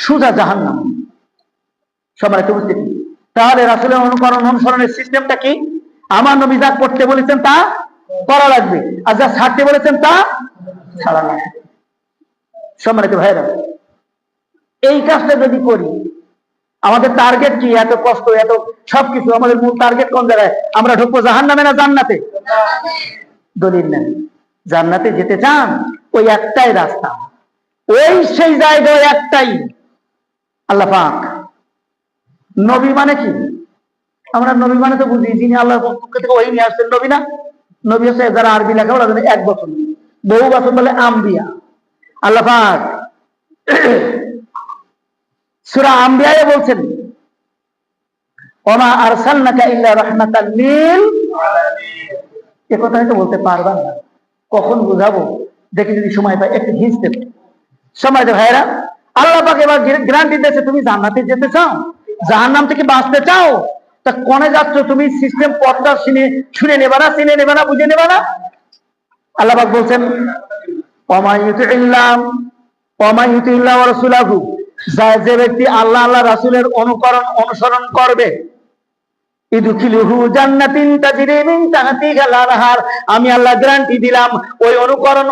সোজা জাহান্নাম। সবাই তো বুঝতে, তাহলে রাসূলের অনুসরণের সিস্টেমটা কি? আমার নবী যা করতে বলেছেন তা করা লাগবে, আর যা ছাড়তে বলেছেন তা ছাড়া লাগবে। সম্মানিত ভাইরা, এই কাজটা যদি করি, আমাদের টার্গেট কি? এত কষ্ট, এত সবকিছু, আমাদের মূল টার্গেট কোন জায়গায়? আমরা ঢুকবো জাহান্নামে না জান্নাতে? দলিল নেন। জান্নাতে যেতে চান, ওই একটাই রাস্তা, ওই সেই জায়গা একটাই, আল্লাহ পাক। নবী মানে কি? আমরা নবী মানে তো বুঝি যিনি আল্লাহর পক্ষ থেকে ওহী নিয়ে আসছেন, নবী না? নবী হচ্ছে যারা আরবি লেখাপড়া জানে, এক বছর, বহু বছর বলে আম্বিয়া। আল্লাহ পাক সূরা আম্বিয়ায় বলছেন, ওমা আরসালনাকা ইল্লা রাহমাতাল লিল আলামিন। এই কথাই তো বলতে পারবা না, কখন বুঝাবো? দেখি যদি সময় পাই একটু ঘিঁচতে। সময় তো ভাইরা, আল্লাহ পাক এবার গ্যারান্টি দিয়েছে, তুমি জান্নাতে যেতে চাও, জাহান্নাম থেকে বাঁচতে চাও, তা কোনে যাচ্ছ তুমি? সিস্টেম পথটা শুনে নেবা না, চিনে নেবা না, বুঝে নেবা না? আল্লাহ পাক বলছেন, ওমা ইউতিল্লাহ ওয়া রাসূলাহু, যে ব্যক্তি আল্লাহ আল্লাহ রাসূলের অনুসরণ করবে, ইদখিলুহু জান্নাতিন তাজরি মিন তাহতিহাল আনহার, আমি আল্লাহ গ্যারান্টি দিলাম, ওই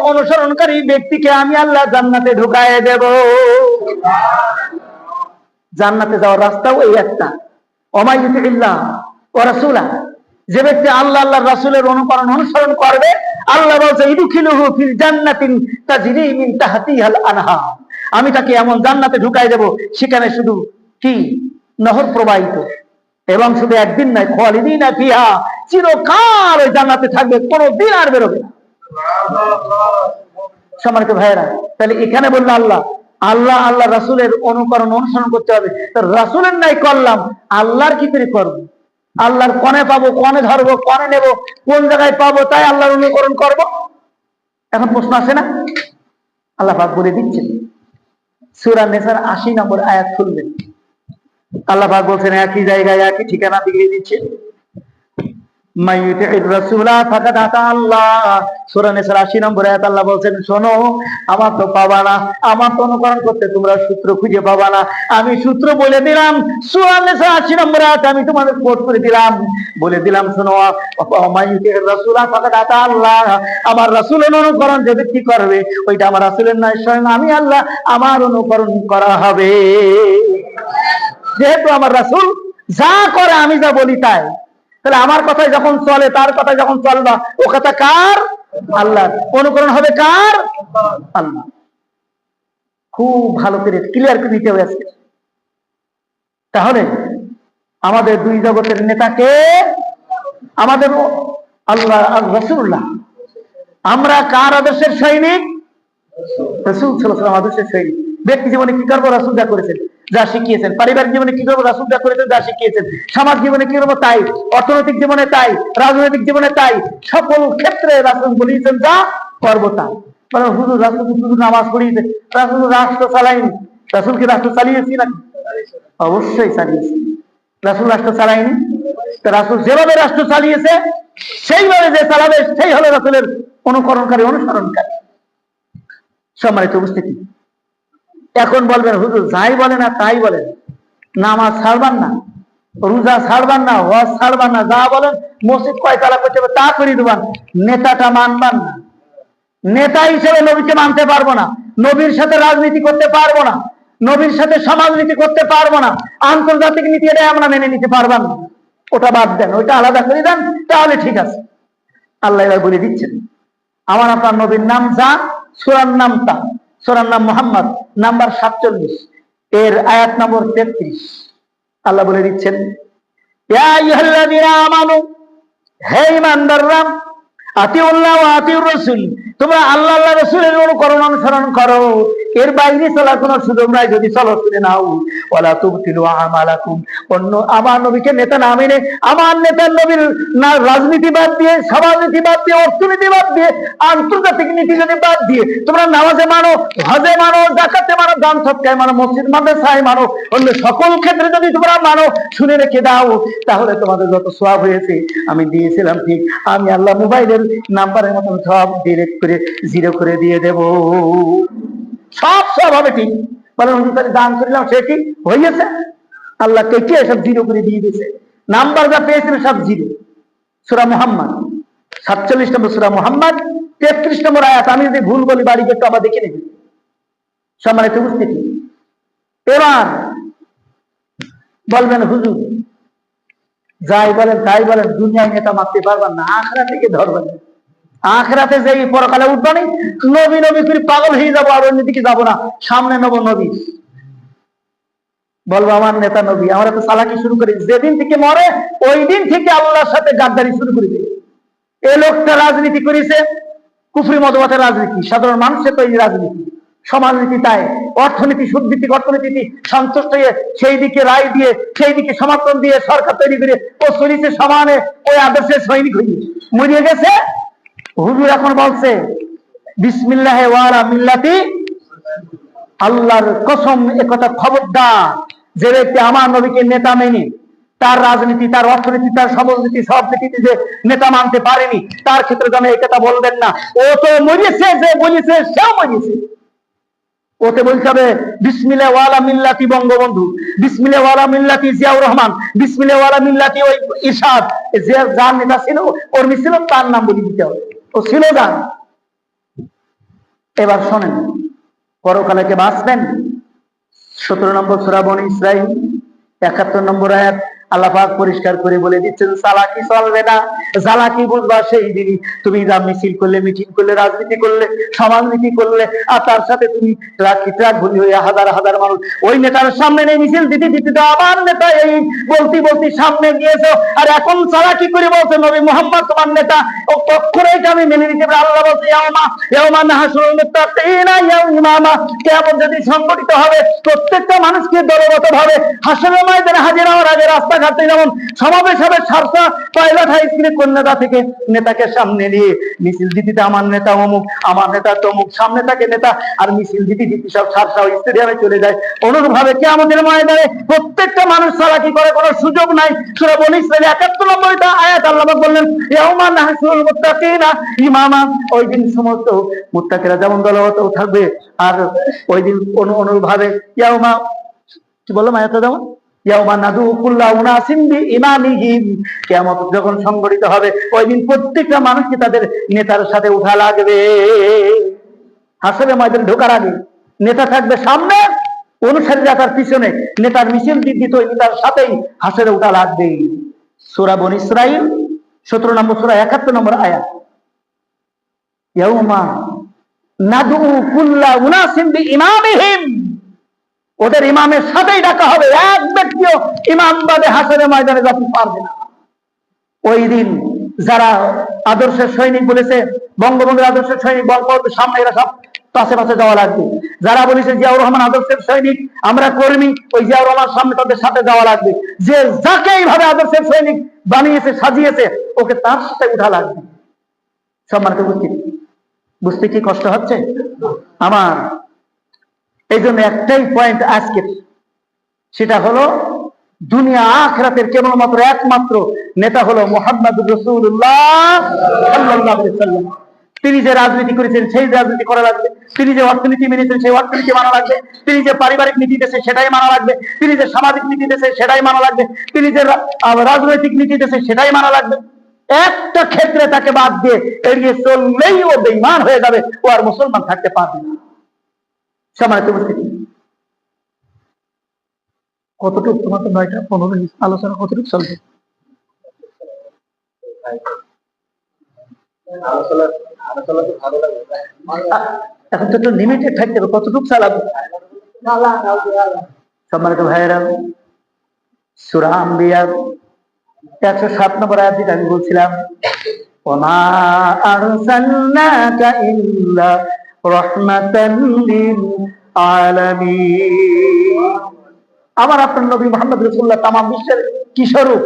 অনুসরণকারী ব্যক্তিকে আমি আল্লাহ জান্নাতে ঢুকায়ে দেব। জান্নাতে যাওয়ার রাস্তাও এই একটা। ওমা ইউতিল্লাহ ওয়া রাসূলাহু, যে ব্যক্তি আল্লাহ আল্লাহ রাসূলের অনুসরণ করবে, আল্লাহ বলছে ইদখিলুহু ফিল জান্নাতিন তাজরি মিন তাহতিহাল আনহার, আমি তাকে এমন জান্নাতে ঢুকাই দেব, সেখানে শুধু কি নহর প্রবাহিত, এবং শুধু একদিন নয়, খালিদিনা ফিহা, চিরকাল ওই জান্নাতে থাকবে, কোনোদিন আর বেরোবে না। সম্মানিত ভাইয়েরা, তাহলে এখানে বললো আল্লাহ আল্লাহ রাসূলের অনুসরণ করতে হবে। রাসূলের নাই করলাম, আল্লাহর কি করে করবো? আল্লাহর কনে পাবো, কনে ধরবো, কনে নেব, কোন জায়গায় পাবো, তাই আল্লাহর অনুকরণ করব? এখন প্রশ্ন আসে না? আল্লাহ পাক বলে দিচ্ছেন, সূরা নিসার ৮০ নম্বর আয়াত খুলবেন। আল্লাহ পাক বলছেন, একই জায়গায় একই ঠিকানা দিয়ে দিচ্ছেন, মাইয়ুতির রাসূলা ফাকাদ আতা আল্লাহ। সূরা নিসার ৮০ নম্বর আয়াত আল্লাহ বলছেন, শোনো, আমার তো পাবা না, আমার তো অনুকরণ করতে তোমরা সূত্র খুঁজে পাবা না, আমি সূত্র বলে দিলাম। সূরা নিসার ৮০ নম্বর আয়াত আমি তোমাদের কোট করে দিলাম, বলে দিলাম, শোনো, মাইয়ুতির রাসূলা ফাকাদ আতা আল্লাহ, আমার রাসূলের অনুকরণ যে ব্যক্তি করবে, ওইটা আমার রাসূলের নয়, স্বয়ং আমি আল্লাহ আমার অনুকরণ করা হবে। যেহেতু আমার রাসূল যা করে আমি যা বলি তাই, তাহলে আমার কথাই যখন চলে, তার কথা যখন চলে না, ও কথা কার? আল্লাহ। অনুকরণ হবে কার? আল্লাহ। খুব ভালো করে ক্লিয়ার করে নিতে হবে আজকে। তাহলে আমাদের দুই জগতের নেতাকে আমাদের আল্লাহ আর রাসূলুল্লাহ। আমরা কার আদর্শের সৈনিক? রাসূল সাল্লাল্লাহু আলাইহি ওয়াসাল্লাম আদর্শের সৈনিক। ব্যক্তি জীবনে কি করবো? রাসূল যা করেছেন, যা শিখিয়েছেন। পারিবারিক জীবনে কি করবো? রাসূল যা করেছেন, যা শিখিয়েছেন। সমাজ জীবনে কি করবো? তাই। অর্থনৈতিক জীবনে তাই, রাজনৈতিক জীবনে তাই, সকল ক্ষেত্রে রাসূল বলেছেন যা করবো তাই। মানে হুজুর রাসূল শুধু নামাজ পড়িয়েছে, রাসূল রাষ্ট্র চালায়নি। রাসূল কি রাষ্ট্র চালিয়েছি নাকি? অবশ্যই চালিয়েছি। রাসূল রাষ্ট্র চালায়নি? রাসূল যেভাবে রাষ্ট্র চালিয়েছে, সেইভাবে যে চালাবে সেই হলো রাসূলের অনুকরণকারী, অনুসরণকারী। সম্মানিত উপস্থিতি, এখন বলবেন হুজুর যাই বলেন আর তাই বলেন, নামাজ ছাড়বান না, রোজা ছাড়বান না, হজ ছাড়বান না, যা বলেন মসজিদ কয়তলা করতে হবে তা করে দেবান, নেতাটা মানবান না। নেতা হিসেবে নবীকে মানতে পারবো না, নবীর সাথে রাজনীতি করতে পারবো না, নবীর সাথে সমাজনীতি করতে পারবো না, আন্তর্জাতিক নীতি এটা আমরা মেনে নিতে পারবো না, ওটা বাদ দেন, ওইটা আলাদা করে দেন, তাহলে ঠিক আছে। আল্লাহ এবার বলে দিচ্ছেন, আমার আপনার নবীর নাম যা, সূরার নাম তা, সূরার নাম মুহাম্মদ, নাম্বার 47, এর আয়াত নম্বর 33। আল্লাহ বলে দিচ্ছেন, ইয়া আইয়ুহাল্লাযীনা আমানু, হে ঈমানদাররা, আতিউল্লাহ ওয়া আতিউর রাসূল, তোমরা আল্লাহ আল্লাহ রাসূলের অনুকরণ অনুসরণ করো, এর বাইরে চলার কোনো সুযোগ নাই। যদি চলো শুনে নাও, ওয়ালা তুবতিলু আমালাকুম, অন্য আমার নবীকে নেতা না মেনে, আমার নেতার নবীর না রাজনীতি বাদ দিয়ে, সমাজনীতি বাদ দিয়ে, অর্থনীতি বাদ দিয়ে, আন্তর্জাতিক নীতি যদি বাদ দিয়ে তোমরা নামাজে মানো, হজে মানো, যাকাতে মানো, দান সদকায় মানো, মসজিদ মাদ্রাসায় মানো, অন্য সকল ক্ষেত্রে যদি তোমরা মানো, শুনে রেখে দাও, তাহলে তোমাদের যত সওয়াব হয়েছে আমি দিয়েছিলাম ঠিক, আমি আল্লাহ মোবাইলের নাম্বারের মতন সব ডিলিট করে 0 করে দিয়ে দেব। সব সব হবে ঠিক। বলেন দান করিলাম সে কি হয়েছে? আল্লাহ কে সব 0 করে দিয়ে দিয়েছে, নাম্বার যা পেয়েছিল সব 0। সূরা মুহাম্মদ 47 নম্বর সূরা মুহাম্মদ 33 নম্বর আয়াত। আমি যদি ভুল বলি বাড়িতে একটু আবার দেখে নেবেন। সম্মানিত উপস্থিতি, এবার বলবেন হুজুর যাই বলেন তাই বলেন, দুনিয়ায় নেতা মারতে পারবেন না, আখিরাতে থেকে ধরবেন। আখিরাতে যে পরকালে উঠবানি, নবী নবী করে পাগল হয়ে যাবো, আর অন্যদিকে যাবো না, সামনে নেবো নবী, বলবো আমার নেতা নবী। আমরা তো চালাকি শুরু করি, যেদিন থেকে মরে ওই দিন থেকে আল্লাহর সাথে গাদ্দারি শুরু করে দিই। এই লোকটা রাজনীতি করেছে, কুফরি মতবাদের রাজনীতি, সাধারণ মানুষের তৈরি রাজনীতি, সমাজনীতি তাই, অর্থনীতি সুদভিত্তিক অর্থনীতি সন্তুষ্ট হয়ে সেই দিকে রায় দিয়ে, সেই দিকে সমর্থন দিয়ে সরকার তৈরি করে ও চলিছে সমানে ওই আদর্শের সৈনিক হয়ে মরিয়ে গেছে। হুজুর এখন বলছে বিসমিল্লাহি ওয়া আলা মিল্লাতি, আল্লাহর কসম একথা খবরদার, যে ব্যক্তি আমার নবীকে নেতা মেনে তার রাজনীতি, তার অর্থনীতি, তার সমাজনীতি সব নীতিতে যে নেতা মানতে পারেনি, তার ক্ষেত্রে যেন এই কথা বলবেন না। ও তো মরিয়েছে, যে বলেছে সেও মরিয়েছে। ওতে বলতে হবে বিসমিল্লাহি ওয়া আলা মিল্লাতি বঙ্গবন্ধু, বিসমিল্লাহি ওয়া আলা মিল্লাতি জিয়াউর রহমান, বিসমিল্লাহি ওয়া আলা মিল্লাতি ওই ইরশাদ, যে যার নেতা ছিল ওর মিছিল তার নাম বলে দিতে হবে, ও ছিল যার। এবার শোনেন, পরকালে কে বাঁচবেন? 17 নম্বর সূরা বনী ইসরাঈল 71 নম্বর আয়াত। আল্লাহ পাক পরিষ্কার করে বলে দিচ্ছেন, চালাকি চলবে না। চালাকি বুঝবা সেই দিনই তুমি যা মিছিল করলে, মিটিং করলে, রাজনীতি করলে, সমাজনীতি করলে, আর তার সাথে তুমি ট্রাক ভর্তি হয়ে হাজার হাজার মানুষ ওই নেতার সামনে নেই মিছিল দিতে দিতে তো আমার নেতা এই বলতে সামনে গিয়েছো, আর এখন চালাকি করে বলছে নবী মুহাম্মদ তোমার নেতা। ও কখনোই আমি মেনে নিতে পারি। আল্লাহ বলছে ইয়াউমা নাহশুরুল মুত্তাকিনা ইয়াউমা, কিয়ামত যদি সংগঠিত হবে, প্রত্যেকটা মানুষকে দলগত ভাবে হাসরের ময়দানে হাজির হওয়ার আগে রাস্তাঘাটে যেমন সমাবেশ হবে, সারসা টয়লেট হাই স্কুলে কোন নেতা থেকে নেতাকে সামনে নিয়ে মিছিল দিতে আমার নেতা অমুক, আমার নেতা তমুক, সামনে থাকে নেতা, আর মিছিল দিতে সব সারসা স্টেডিয়ামে চলে যায়। অনুরূপভাবে কিয়ামতের ময়দানে প্রত্যেকটা মানুষ চালাকি করে কোনো সুযোগ নাই। সূরা বনী ইসরাঈল 71 নম্বর আয়াত আল্লাহ পাক বললেন ইয়াউমা নাহশুরুল মুত্তাকিনা ইমামা, ওই দিন সমস্ত মুত্তাকিরা যেমন দলগত থাকবে, আর ওই দিন অনুরূপভাবে ইয়াউমা কি বললাম আয়াতটা যেমন ইয়াউমা নাদু কুল্লা উনাসিম বিইমামিহিম, কিয়ামত যখন সংগঠিত হবে ওই দিন প্রত্যেকটা মানুষকে তাদের নেতার সাথে উঠা লাগবে। হাসরের ময়দানে ঢোকার আগে নেতা থাকবে সামনে, অনুসারীরা তার পিছনে, নেতার মিছিল দিত ওই নেতার সাথেই হাসরে উঠা লাগবে। সূরা বনী ইসরাঈল 17 নম্বর সূরা 71 নম্বর আয়াত। ইয়াউমা নাদু কুল্লা উনাসিম বিইমামিহিম, ওদের ইমামের সাথেই ডাকা হবে, এক ব্যক্তিও ইমাম বাদে হাসরের ময়দানে যেতে পারবে না। ওই দিন যারা আদর্শের সৈনিক বলেছে, বঙ্গবন্ধুর আদর্শের সৈনিক সামনে, এরা সব পাশে পাশে যাওয়া লাগবে। যারা বলেছে জিয়াউর রহমান আদর্শের সৈনিক, আমরা কর্মী, ওই জিয়াউর রহমান সামনে তাদের সাথে যাওয়া লাগবে। যে যাকে এইভাবে আদর্শের সৈনিক বানিয়েছে, সাজিয়েছে, ওকে তার সাথে উঠা লাগবে। সম্মানিত উপস্থিতি, বুঝতে কি কষ্ট হচ্ছে আমার? এই জন্য একটাই পয়েন্ট আজকে, সেটা হলো দুনিয়া আখিরাতের কেবলমাত্র একমাত্র নেতা হলো মুহাম্মদুর রাসূলুল্লাহ সাল্লাল্লাহু আলাইহি ওয়াসাল্লাম। তিনি যে রাজনীতি করেছেন সেই রাজনীতি করা লাগবে, তিনি যে অর্থনীতি মেনেছেন সেই অর্থনীতি মানা লাগবে, তিনি যে পারিবারিক নীতি দেশে সেটাই মানা লাগবে, তিনি যে সামাজিক নীতি দেশে সেটাই মানা লাগবে, তিনি যে রাজনৈতিক নীতি দেশে সেটাই মানা লাগবে। একটা ক্ষেত্রে তাকে বাদ দিয়ে এড়িয়ে চললেই ও বেঈমান হয়ে যাবে, ও আর মুসলমান থাকতে পারবে না। সম্মানিত উপস্থিতি, কতটুকু তোমার তো 9টা 15 আলোচনা কতটুকু চলবে? এখন তো একটু লিমিটেড থাকতে হবে, কতটুকু চালাবো? সম্মানিত ভাইয়েরা, সূরা আম্বিয়া 107 নম্বর আয়াতে আমি বলছিলাম, ওমা আরসালনাকা ইল্লা রাহমাতান লিল আলামিন। আমার আপনার নবী মুহাম্মদ রাসূলুল্লাহ তামাম বিশ্বের কি স্বরূপ?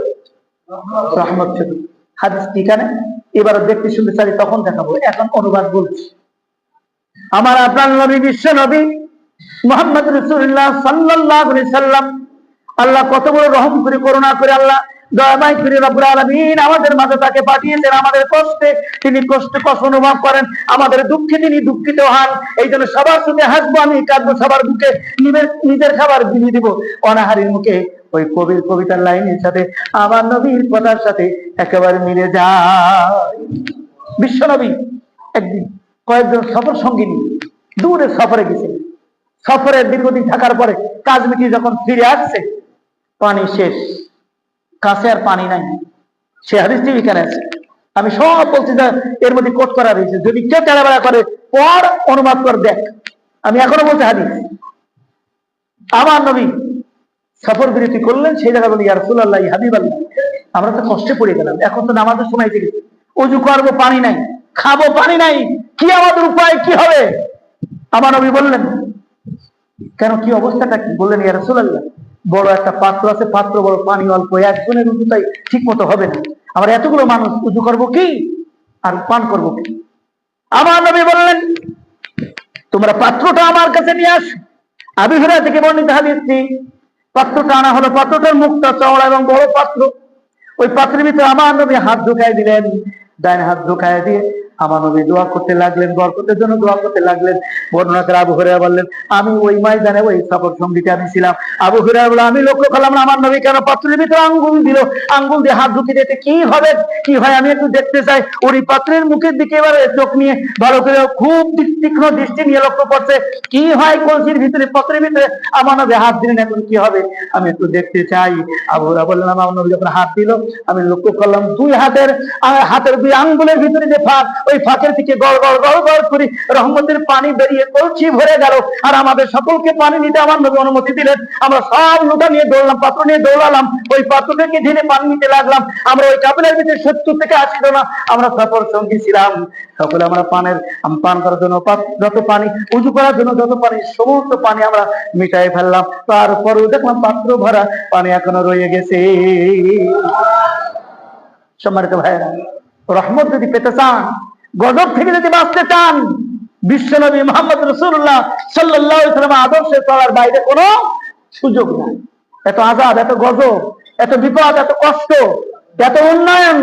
রহমত স্বরূপ। হাদিস ঠিকানে এবার দেখতে শুনতে চাই, তখন দেখাবো, এখন অনুবাদ বলছি। আমার আপনার নবী বিশ্ব নবী মুহাম্মদ রাসূলুল্লাহ সাল্লাল্লাহু আলাইহি সাল্লাম, আল্লাহ কত বড় রহম করে করুণা করে আল্লাহ দয়াময় করে রব্বুল আলামিন আমাদের মাঝে তাকে পাঠিয়েছেন। আমাদের কষ্টে তিনি কষ্ট অনুভব করেন, আমাদের দুঃখে তিনি দুঃখিত হন। এই জন্য সবার সাথে হাসবো, আমি কাঁদবো, সবার বুকে নিজের খাবার বিলিয়ে দিব। অনাহারীর মুখে ওই কবির কবিতার লাইনের সাথে আমার নবীর কথার সাথে একেবারে মিলে যায়। বিশ্ব নবী একদিন কয়েকজন সফর সঙ্গী নিয়ে দূরে সফরে গেছিলেন। সফরের দীর্ঘদিন থাকার পরে কাজ মিটিয়ে যখন ফিরে আসছে, পানি শেষ, কাছে আর পানি নাই। সে হাদিসটি এখানে আছে, আমি সব বলছি যে এর মধ্যে কোট করা রয়েছে, যদি কেউ টালাবেলা করে পর অনুবাদ করে দেখ। আমি এখনো বলছি হাদিস। আমার নবী সফর বিরতি করলেন, সেই জায়গায় বলি ইয়া রাসূলুল্লাহ, ইয়া হাবিবাল্লাহ, আমরা তো কষ্টে পড়ে গেলাম, এখন তো নামাজের সময় এসে গেছে, ওযু করবো পানি নাই, খাবো পানি নাই, কি আমাদের উপায় কি হবে? আমার নবী বললেন, কেন কি অবস্থাটা কি? বললেন ইয়া রাসূলুল্লাহ, বড় একটা পাত্র আছে, পাত্র বড়, পানি অল্প, একজনের উজু তাই ঠিক মতো হবে না, আমরা এতগুলো মানুষ উজু করবো কি আর পান করবো কি? আমার নবী বললেন, তোমরা পাত্রটা আমার কাছে নিয়ে আস। আবু হুরায়রা থেকে বর্ণিত হাদিসটি, পাত্রটা আনা হলো, পাত্রটার মুখটা চওড়া এবং বড় পাত্র। ওই পাত্রের ভিতরে আমার নবী হাত ঢুকায় দিলেন, ডান হাত ঢুকায় দিয়ে আমার নবী দোয়া করতে লাগলেন, বরকতের জন্য দোয়া করতে লাগলেন। বর্ণনাকারী আবু হুরায়রা বললেন, আমি ওই ময়দানে ওই সফর সঙ্গীতে আমি ছিলাম। আবু হুরায়রা বললেন, আমি লক্ষ্য করলাম না আমার নবী কেন পাত্রের ভিতরে আঙ্গুল দিল, আঙ্গুল দিয়ে হাত ঢুকিয়ে দিতে কি হবে, কি হয় আমি একটু দেখতে চাই। ওই পাত্রের মুখের দিকে এবারে চোখ নিয়ে ভালো করে খুব তীক্ষ্ণ দৃষ্টি নিয়ে লক্ষ্য করছে, কি হয় কলসির ভিতরে, পাত্রের ভিতরে আমার নবী হাত দিলেন, এখন কি হবে আমি একটু দেখতে চাই। আবু হুরায়রা বললেন, আমার নবী যখন হাত দিল, আমি লক্ষ্য করলাম দুই হাতের দুই আঙ্গুলের ভিতরে যে ফাঁক, ওই ফাঁকের থেকে গড় গড় গড় গড় করে রহমতের পানি বেরিয়ে কলসি ভরে গেল। আর আমাদের সকলকে পানি নিতে আমার নবী অনুমতি দিলেন। আমরা সব লোটা নিয়ে দৌড়লাম, পাত্র নিয়ে দৌড়ালাম, ওই পাত্রটাকে ঢেলে পানি নিতে লাগলাম। আমরা ওই কাপড়ের ভিতরে 70 থেকে 80 জন আমরা সফর সঙ্গী ছিলাম। সকলে আমরা পান করার জন্য যত পানি, উজু করার জন্য যত পানি, সমস্ত পানি আমরা মিটাই ফেললাম। তারপরেও দেখলাম পাত্র ভরা পানি এখনো রয়ে গেছে। সম্মানিত ভাইয়েরা, রহমত যদি পেতে চান, গজব থেকে যদি বাঁচতে চান, বিশ্বনবী মুহাম্মদ রাসূলুল্লাহ সাল্লাল্লাহু আলাইহি ওয়াসাল্লাম আদর্শে চলার বাইরে কোনো সুযোগ নাই। এত আযাব, এত গজব, এত বিপদ, এত কষ্ট, এত উন্নয়ন,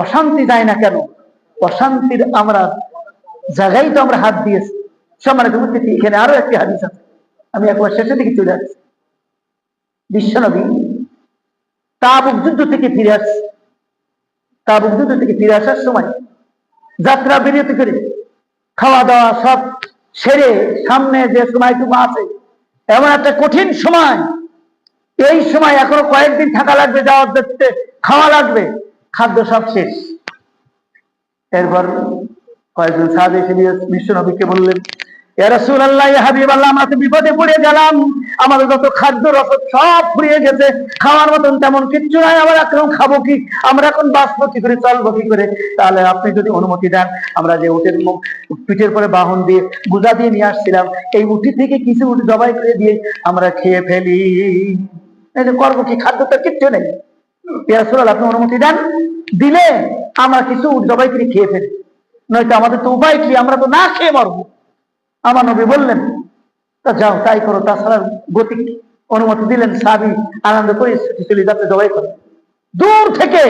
অশান্তি যায় না কেন? অশান্তির আমরা জায়গায় তো আমরা হাত দিয়েছি। সম্মানিত উপস্থিতি, এখানে আরো একটি হাদিস আছে, আমি একবার শেষের দিকে চলে যাচ্ছি। বিশ্বনবী তাবুক যুদ্ধ থেকে ফিরে আসছে। তাবুক যুদ্ধ থেকে ফিরে আসার সময় যাত্রা বিরতি করে খাওয়া দাওয়া সব সেরে সামনে যে সময়টুকু আছে, এমন একটা কঠিন সময়, এই সময় এখনো কয়েকদিন থাকা লাগবে, যাওয়ার দেখতে খাওয়া লাগবে, খাদ্য সব শেষ। এরপর কয়েকজন সাহাবী এসে বিশ্ব নবীকে বললেন, ইয়া রাসূলুল্লাহ, ইয়া হাবিবাল্লাহ, আমরা তো বিপদে পড়ে গেলাম, আমাদের যত খাদ্য রসদ সব ফুরিয়ে গেছে, খাওয়ার মতন তেমন কিচ্ছু নাই, আমরা এখন খাবো কি, আমরা এখন বাঁচবো কি করে, চলবো কি করে? তাহলে আপনি যদি অনুমতি দেন, আমরা যে উটের পিঠের পরে বাহন দিয়ে গুজা দিয়ে নিয়ে আসছিলাম, এই উটি থেকে কিছু উট জবাই করে দিয়ে আমরা খেয়ে ফেলি। এই যে করবো কি, খাদ্য তো কিচ্ছু নেই। ইয়া রাসূলুল্লাহ, আপনি অনুমতি দেন, দিলে আমরা কিছু উট জবাই করে খেয়ে ফেলি, নয়তো আমাদের তো উপায় কি, আমরা তো না খেয়ে মরবো। আমার নবী বললেন, তা যাও তাই করো, তাছাড়া গতি। অনুমতি দিলেন। সাহাবী আনন্দ করে চলে যাতে জবাই করে। দূর থেকে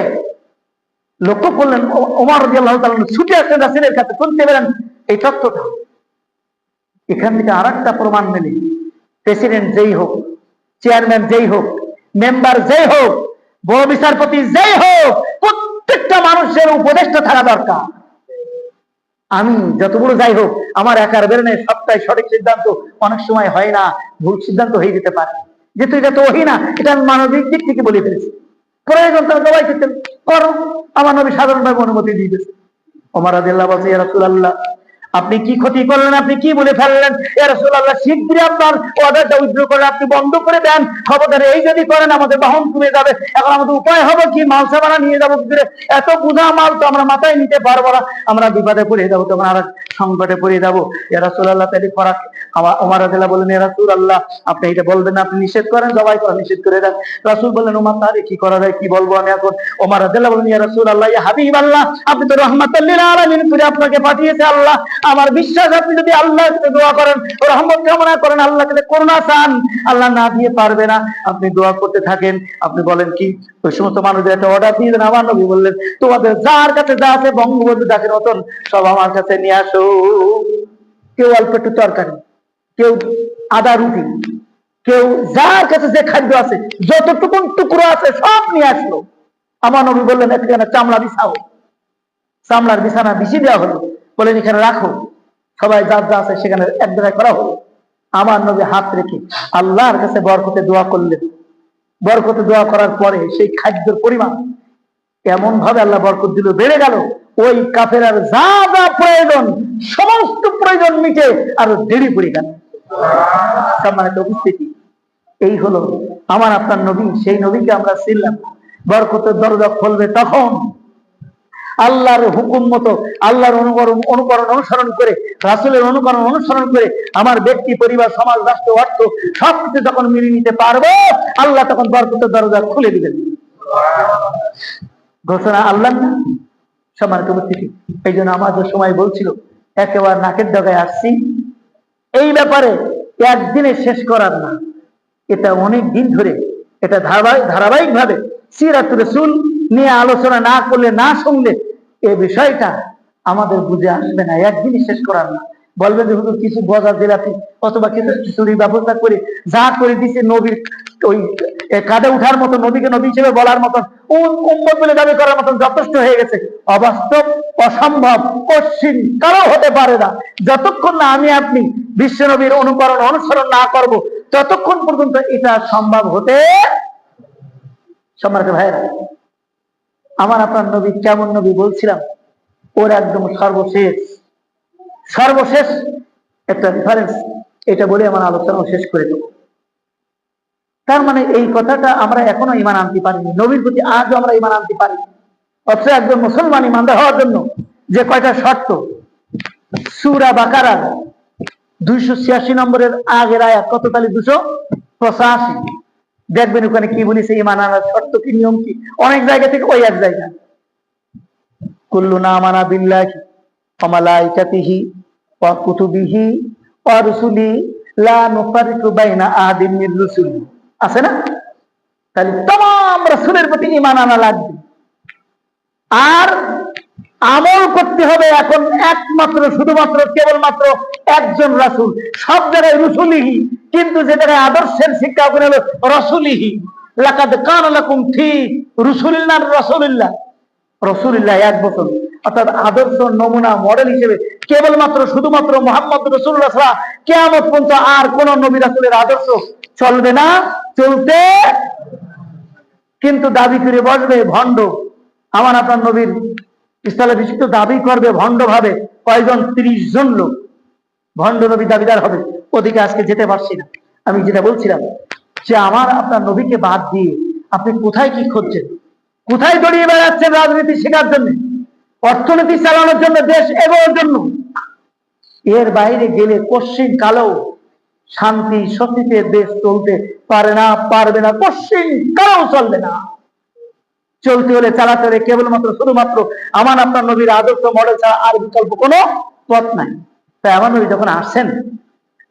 লক্ষ্য করলেন ওমর রাদিয়াল্লাহু তাআলা ছুটে আসলেন রাসূলের কাছে, শুনতে পেলেন এই তথ্যটা। এখান থেকে আরেকটা প্রমাণ মেলে, প্রেসিডেন্ট যেই হোক, চেয়ারম্যান যেই হোক, মেম্বার যেই হোক, বড় বিচারপতি যেই হোক, প্রত্যেকটা মানুষের উপদেষ্টা থাকা দরকার। আমি যত বড় যাই হোক, আমার একার বেরোনে সবটাই সঠিক সিদ্ধান্ত অনেক সময় হয় না, ভুল সিদ্ধান্ত হয়ে যেতে পারে। যেহেতু এটা তো ওহী না, এটা আমি মানবিক দিক থেকে বলে ফেলেছি। প্রয়োজন তারা জবাই করতেন, করো। আমার নবী সাধারণভাবে অনুমতি দিয়ে দিয়েছে। ওমর রাদিয়াল্লাহু বলছে, ইয়া রাসূলুল্লাহ, আপনি কি ক্ষতি করলেন, আপনি কি বলে ফেললেন? ইয়া রাসূলুল্লাহ, শীঘ্রই আপনার অর্ডারটা উইথড্র করে আপনি বন্ধ করে দেন। খবরদার এই যদি করেন আমাদের বাহন কমে যাবে। এখন আমাদের উপায় হবে কি? মাল সামানা নিয়ে যাবো কি করে? এত বোঝা মাল তো আমরা মাথায় নিতে পারবো না, আমরা বিপদে পড়ে যাবো, তখন আর সংকটে পড়ে যাবো। ইয়া রাসূলুল্লাহ, তাহলে করা। ওমর রাদিয়াল্লাহু বললেন, ইয়া রাসূলুল্লাহ, আপনি এটা বলবেন না, আপনি নিষেধ করেন, জবাই করা নিষেধ করে দেন। রাসূল বললেন, ওমর, তাহলে কি করা যায়, কি বলবো আমি এখন? ওমর রাদিয়াল্লাহু বললেন, ইয়া রাসূলুল্লাহ, ইয়া হাবিবাল্লাহ, আপনি তো রাহমাতাল লিল আলামিন করে আপনাকে পাঠিয়েছে আল্লাহ। আমার বিশ্বাস আপনি যদি আল্লাহর কাছে দোয়া করেন, রহমত কামনা করেন, আল্লাহর কাছে করুণা চান, আল্লাহ না দিয়ে পারবে না। আপনি দোয়া করতে থাকেন। আপনি বলেন কি? ওই সমস্ত মানুষদের একটা অর্ডার দিয়ে দেন। আমার নবী বললেন, তোমাদের যার কাছে যা আছে বঙ্গবন্ধু ডাকের মতন সব আমার কাছে নিয়ে আসো। কেউ অল্প একটু তরকারি, কেউ আদা রুটি, কেউ যার কাছে যে খাদ্য আছে, যতটুকু টুকরো আছে সব নিয়ে আসলো। আমার নবী বললেন, এখানে চামড়া বিছাও। চামড়ার বিছানা বিছিয়ে দেওয়া হলো। বলেন, এখানে রাখো। সবাই যার যা আছে সেখানে এক জায়গায় করা হলো। আমার নবী হাত রেখে আল্লাহর কাছে বরকতে দোয়া করলেন। বরকতে দোয়া করার পরে সেই খাদ্যের পরিমাণ এমন ভাবে আল্লাহ বরকত দিল, বেড়ে গেল। ওই কাফেরার যা যা প্রয়োজন সমস্ত প্রয়োজন মিটে আরো দেরি পড়ে গেল। সম্মানিত উপস্থিতি, এই হলো আমার আপনার নবী। সেই নবীকে আমরা চিনলাম। বরকতের দরজা খুলবে তখন আল্লাহর হুকুম মতো, আল্লাহর অনুকরণ অনুসরণ করে, রাসূলের অনুকরণ অনুসরণ করে আমার ব্যক্তি, পরিবার, সমাজ, রাষ্ট্র, অর্থ সবকিছু যখন মিলে নিতে পারবো, আল্লাহ তখন বরকতের দরজা খুলে দিবেন। ঘোষণা আল্লাহ না। সম্মানিত উপস্থিতি, এই জন্য আমাদের সময় বলছিল, একেবারে নাকের ডগায় আসছি। এই ব্যাপারে একদিনে শেষ করার না, এটা অনেক দিন ধরে, এটা ধারাবাহিক ভাবে সিরাতুর রাসূল নিয়ে আলোচনা না করলে, না শুনলে এই বিষয়টা আমাদের বুঝে আসবে না। একদিনই শেষ করার না। বলবেন যে হুজুর কিছু গজা জিলাপি অথবা কিছু খিচুড়ির ব্যবস্থা করে যা করে দিছে, নবীর ওই কাঁধে উঠার মতো, নবীকে নবী হিসেবে বলার মতন, উম্মত বলে দাবি করার মতন যথেষ্ট হয়ে গেছে। অবাস্তব, অসম্ভব, কঠিন কারো হতে পারে না। যতক্ষণ না আমি আপনি বিশ্ব নবীর অনুকরণ অনুসরণ না করব, ততক্ষণ পর্যন্ত এটা সম্ভব হতে। সম্মানিত ভাইরা, আমার আপনার নবী কেমন নবী বলছিলাম, ওর একদম সর্বশেষ একটা রেফারেন্স, এটা বলে আমার আলোচনা শেষ করে দেব। তার মানে এই কথাটা আমরা এখনো ঈমান আনতে পারিনি, নবীর প্রতি আজও আমরা ঈমান আনতে পারিনি। অথচ একজন মুসলমান ঈমানদার হওয়ার জন্য যে কয়টা শর্ত, সূরা বাকারার 286 নম্বরের আগের আয়াত, কত তাহলে 285, দেখবেন ওখানে কি বলেছে ঈমান আনার শর্ত কি, নিয়ম কি। অনেক জায়গা থেকে ওই এক জায়গা, কুল্লুনা আমানা বিল্লাহি ওয়া মালাইকাতিহি ওয়া কুতুবিহি ওয়া রুসুলিহি লা নুফাররিকু বাইনা আহাদিন মির রুসুলি, আছে না? তাহলে तमाम রাসূলের প্রতি ঈমান আনা লাগবে। আর আমল করতে হবে এখন একমাত্র, শুধুমাত্র, কেবলমাত্র একজন রাসূল। সব জায়গায় রুসুলিহি, কিন্তু যে জায়গায় আদর্শের শিক্ষা ওখানে হলো রাসূলিহি। লাকাদ কানা লাকুম ফি রাসূলিল্লাহ, রাসূলুল্লাহ এক বছর, অর্থাৎ আদর্শ, নমুনা, মডেল হিসেবে কেবলমাত্র শুধুমাত্র মুহাম্মদ রাসূলুল্লাহ ছাড়া কিয়ামত পর্যন্ত আর কোন নবী রাসূলের আদর্শ চলবে না, চলতে। কিন্তু দাবি করে বসবে ভণ্ড, আমার আপনার নবীর স্থলে বিশুদ্ধ দাবি করবে ভণ্ড ভাবে কয়জন, 30 জন লোক ভণ্ড নবী দাবিদার হবে। ওদিকে আজকে যেতে পারছি না। আমি যেটা বলছিলাম যে আমার আপনার নবীকে বাদ দিয়ে আপনি কোথায় কি খুঁজছেন, কোথায় দড়িয়ে বেড়াচ্ছেন রাজনীতি শেখার জন্য, অর্থনীতি চালানোর জন্য, দেশ এগোনোর জন্য। এর বাইরে গেলে কশ্চিন কালেও শান্তি শক্তিতে দেশ চলতে পারে না, পারবে না, কশ্চিন কালেও চলবে না। চলতে হলে, চালাতে হলে কেবলমাত্র শুধুমাত্র আমার আপনার নবীর আদর্শ মডেল ছাড়া আর বিকল্প কোনো পথ নাই। তাই আমার নবী যখন আসছেন,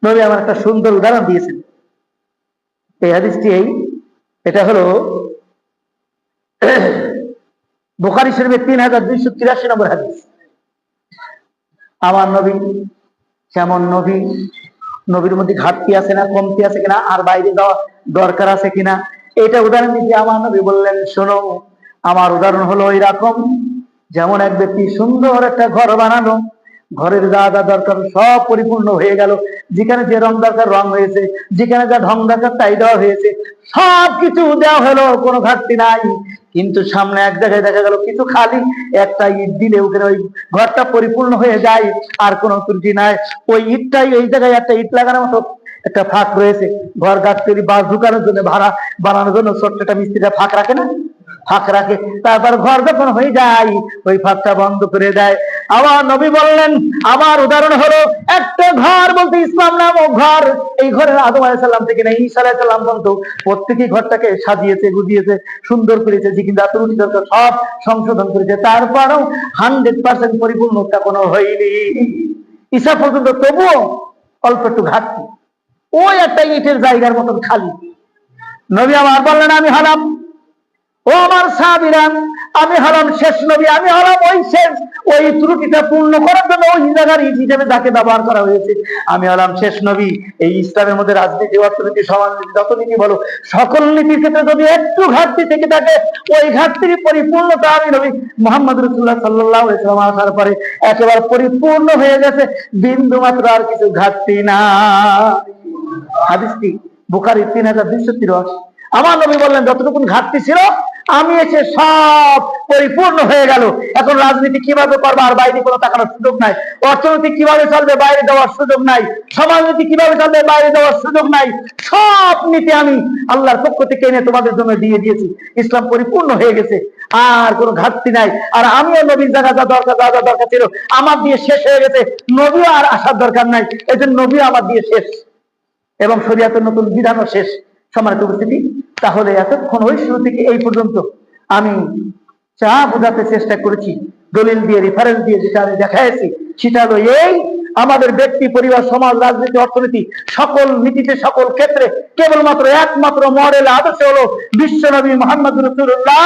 নবী আমার একটা সুন্দর উদাহরণ দিয়েছেন। এই হাদিসটি এটা হলো বুখারী শরীফের 3283 নম্বর হাদিস। আমার নবী কেমন নবী, নবীর মধ্যে ঘাটতি আছে না, কমতি আছে কিনা, আর বাইরে যাওয়া দরকার আছে কিনা, এটা উদাহরণ দিতে আমার নবী বললেন, শোনো, আমার উদাহরণ হলো এরকম, যেমন এক ব্যক্তি সুন্দর একটা ঘর বানালো, ঘরের যা যা দরকার সব পরিপূর্ণ হয়ে গেল, যেখানে যে রং দরকার রং হয়েছে, যেখানে যা ঢং দরকার তাই দেওয়া হয়েছে, সবকিছু দেওয়া হলো, কোনো ঘাটতি নাই। কিন্তু সামনে এক জায়গায় দেখা গেল কিছু খালি, একটা ইট দিলে ওখানে ওই ঘরটা পরিপূর্ণ হয়ে যায়, আর কোনো ত্রুটি নাই। ওই ইটটাই এই জায়গায় একটা ইট লাগানোর মতো একটা ফাঁক রয়েছে। ঘর গাছতলি বাস ঢুকানোর জন্য, ভাড়া বানানোর জন্য ছোট্ট একটা মিস্ত্রিটা ফাঁক রাখে না, ফাঁক রাখে। তারপর ঘর যখন হয়ে যায় ওই ফাঁকটা বন্ধ করে দেয়। আমার নবী বললেন, আমার উদাহরণ হলো একটা ঘর, বলতে ইসলাম নামক ঘর। এই ঘরের আদম আলাইহিস সালাম থেকে না ঈসা আলাইহিস সালাম পর্যন্ত প্রত্যেকেই ঘরটাকে সাজিয়েছে, গুজিয়েছে, সুন্দর করেছে, যে কিন্তু ত্রুটি দরকার সব সংশোধন করেছে। তারপরেও 100% পরিপূর্ণতা কোনো হয়নি ঈসা পর্যন্ত, তবুও অল্প একটু ঘাটতি, ওই একটা ইটের জায়গার মতন খালি। নবী আমার বললেন, আমি হলাম, ও আমার সাহাবীরা, আমি হলাম শেষ নবী, আমি হলাম ওই শেষ, ওই ত্রুটিটা পূর্ণ করার জন্য ওই জায়গার ইট হিসেবে যাকে ব্যবহার করা হয়েছে, আমি হলাম শেষ নবী। এই ইসলামের মধ্যে রাজনীতি, অর্থনীতি, সমাজনীতি, যত নীতি বলো, সকল নীতির ক্ষেত্রে যদি একটু ঘাটতি থেকে থাকে, ওই ঘাটতির পরিপূর্ণতা আমি নবী মুহাম্মদ রাসূলুল্লাহ সাল্লাল্লাহু আলাইহি ওয়াসাল্লাম আসার পরে একেবারে পরিপূর্ণ হয়ে গেছে, বিন্দু মাত্র আর কিছু ঘাটতি না। হাদিসটি বুখারী 3283। আমার নবী বললেন, যতটুকু ঘাটতি ছিল আমি এসে সব পরিপূর্ণ হয়ে গেল। এখন রাজনীতি কিভাবে করবে, আর বাইরে কোনো তাকানোর সুযোগ নাই। অর্থনীতি কিভাবে চলবে, বাইরে দেওয়ার সুযোগ নাই। সমাজনীতি কিভাবে চলবে, বাইরে দেওয়ার সুযোগ নাই। সব নীতি আমি আল্লাহর পক্ষ থেকে এনে তোমাদের জন্য দিয়ে দিয়েছি। ইসলাম পরিপূর্ণ হয়ে গেছে, আর কোনো ঘাটতি নাই। আর আমিও নবীর জায়গা যা দরকার, যা যা দরকার ছিল আমার দিয়ে শেষ হয়ে গেছে। নবীও আর আসার দরকার নাই, এই জন্য নবীও আমার দিয়ে শেষ, এবং শরীয়তের নতুন বিধানও শেষ। সম্মানিত উপস্থিতি, তাহলে এতক্ষণ ওই শুরু থেকে এই পর্যন্ত আমি যা বোঝাতে চেষ্টা করেছি, দলিল দিয়ে, রেফারেন্স দিয়ে যেটা আমি দেখাইছি, সেটা হলো এই: আমাদের ব্যক্তি, পরিবার, সমাজ, রাজনীতি, অর্থনীতি, সকল নীতিতে, সকল ক্ষেত্রে কেবলমাত্র একমাত্র মডেল আদর্শ হলো বিশ্বনবী মুহাম্মদ রাসূলুল্লাহ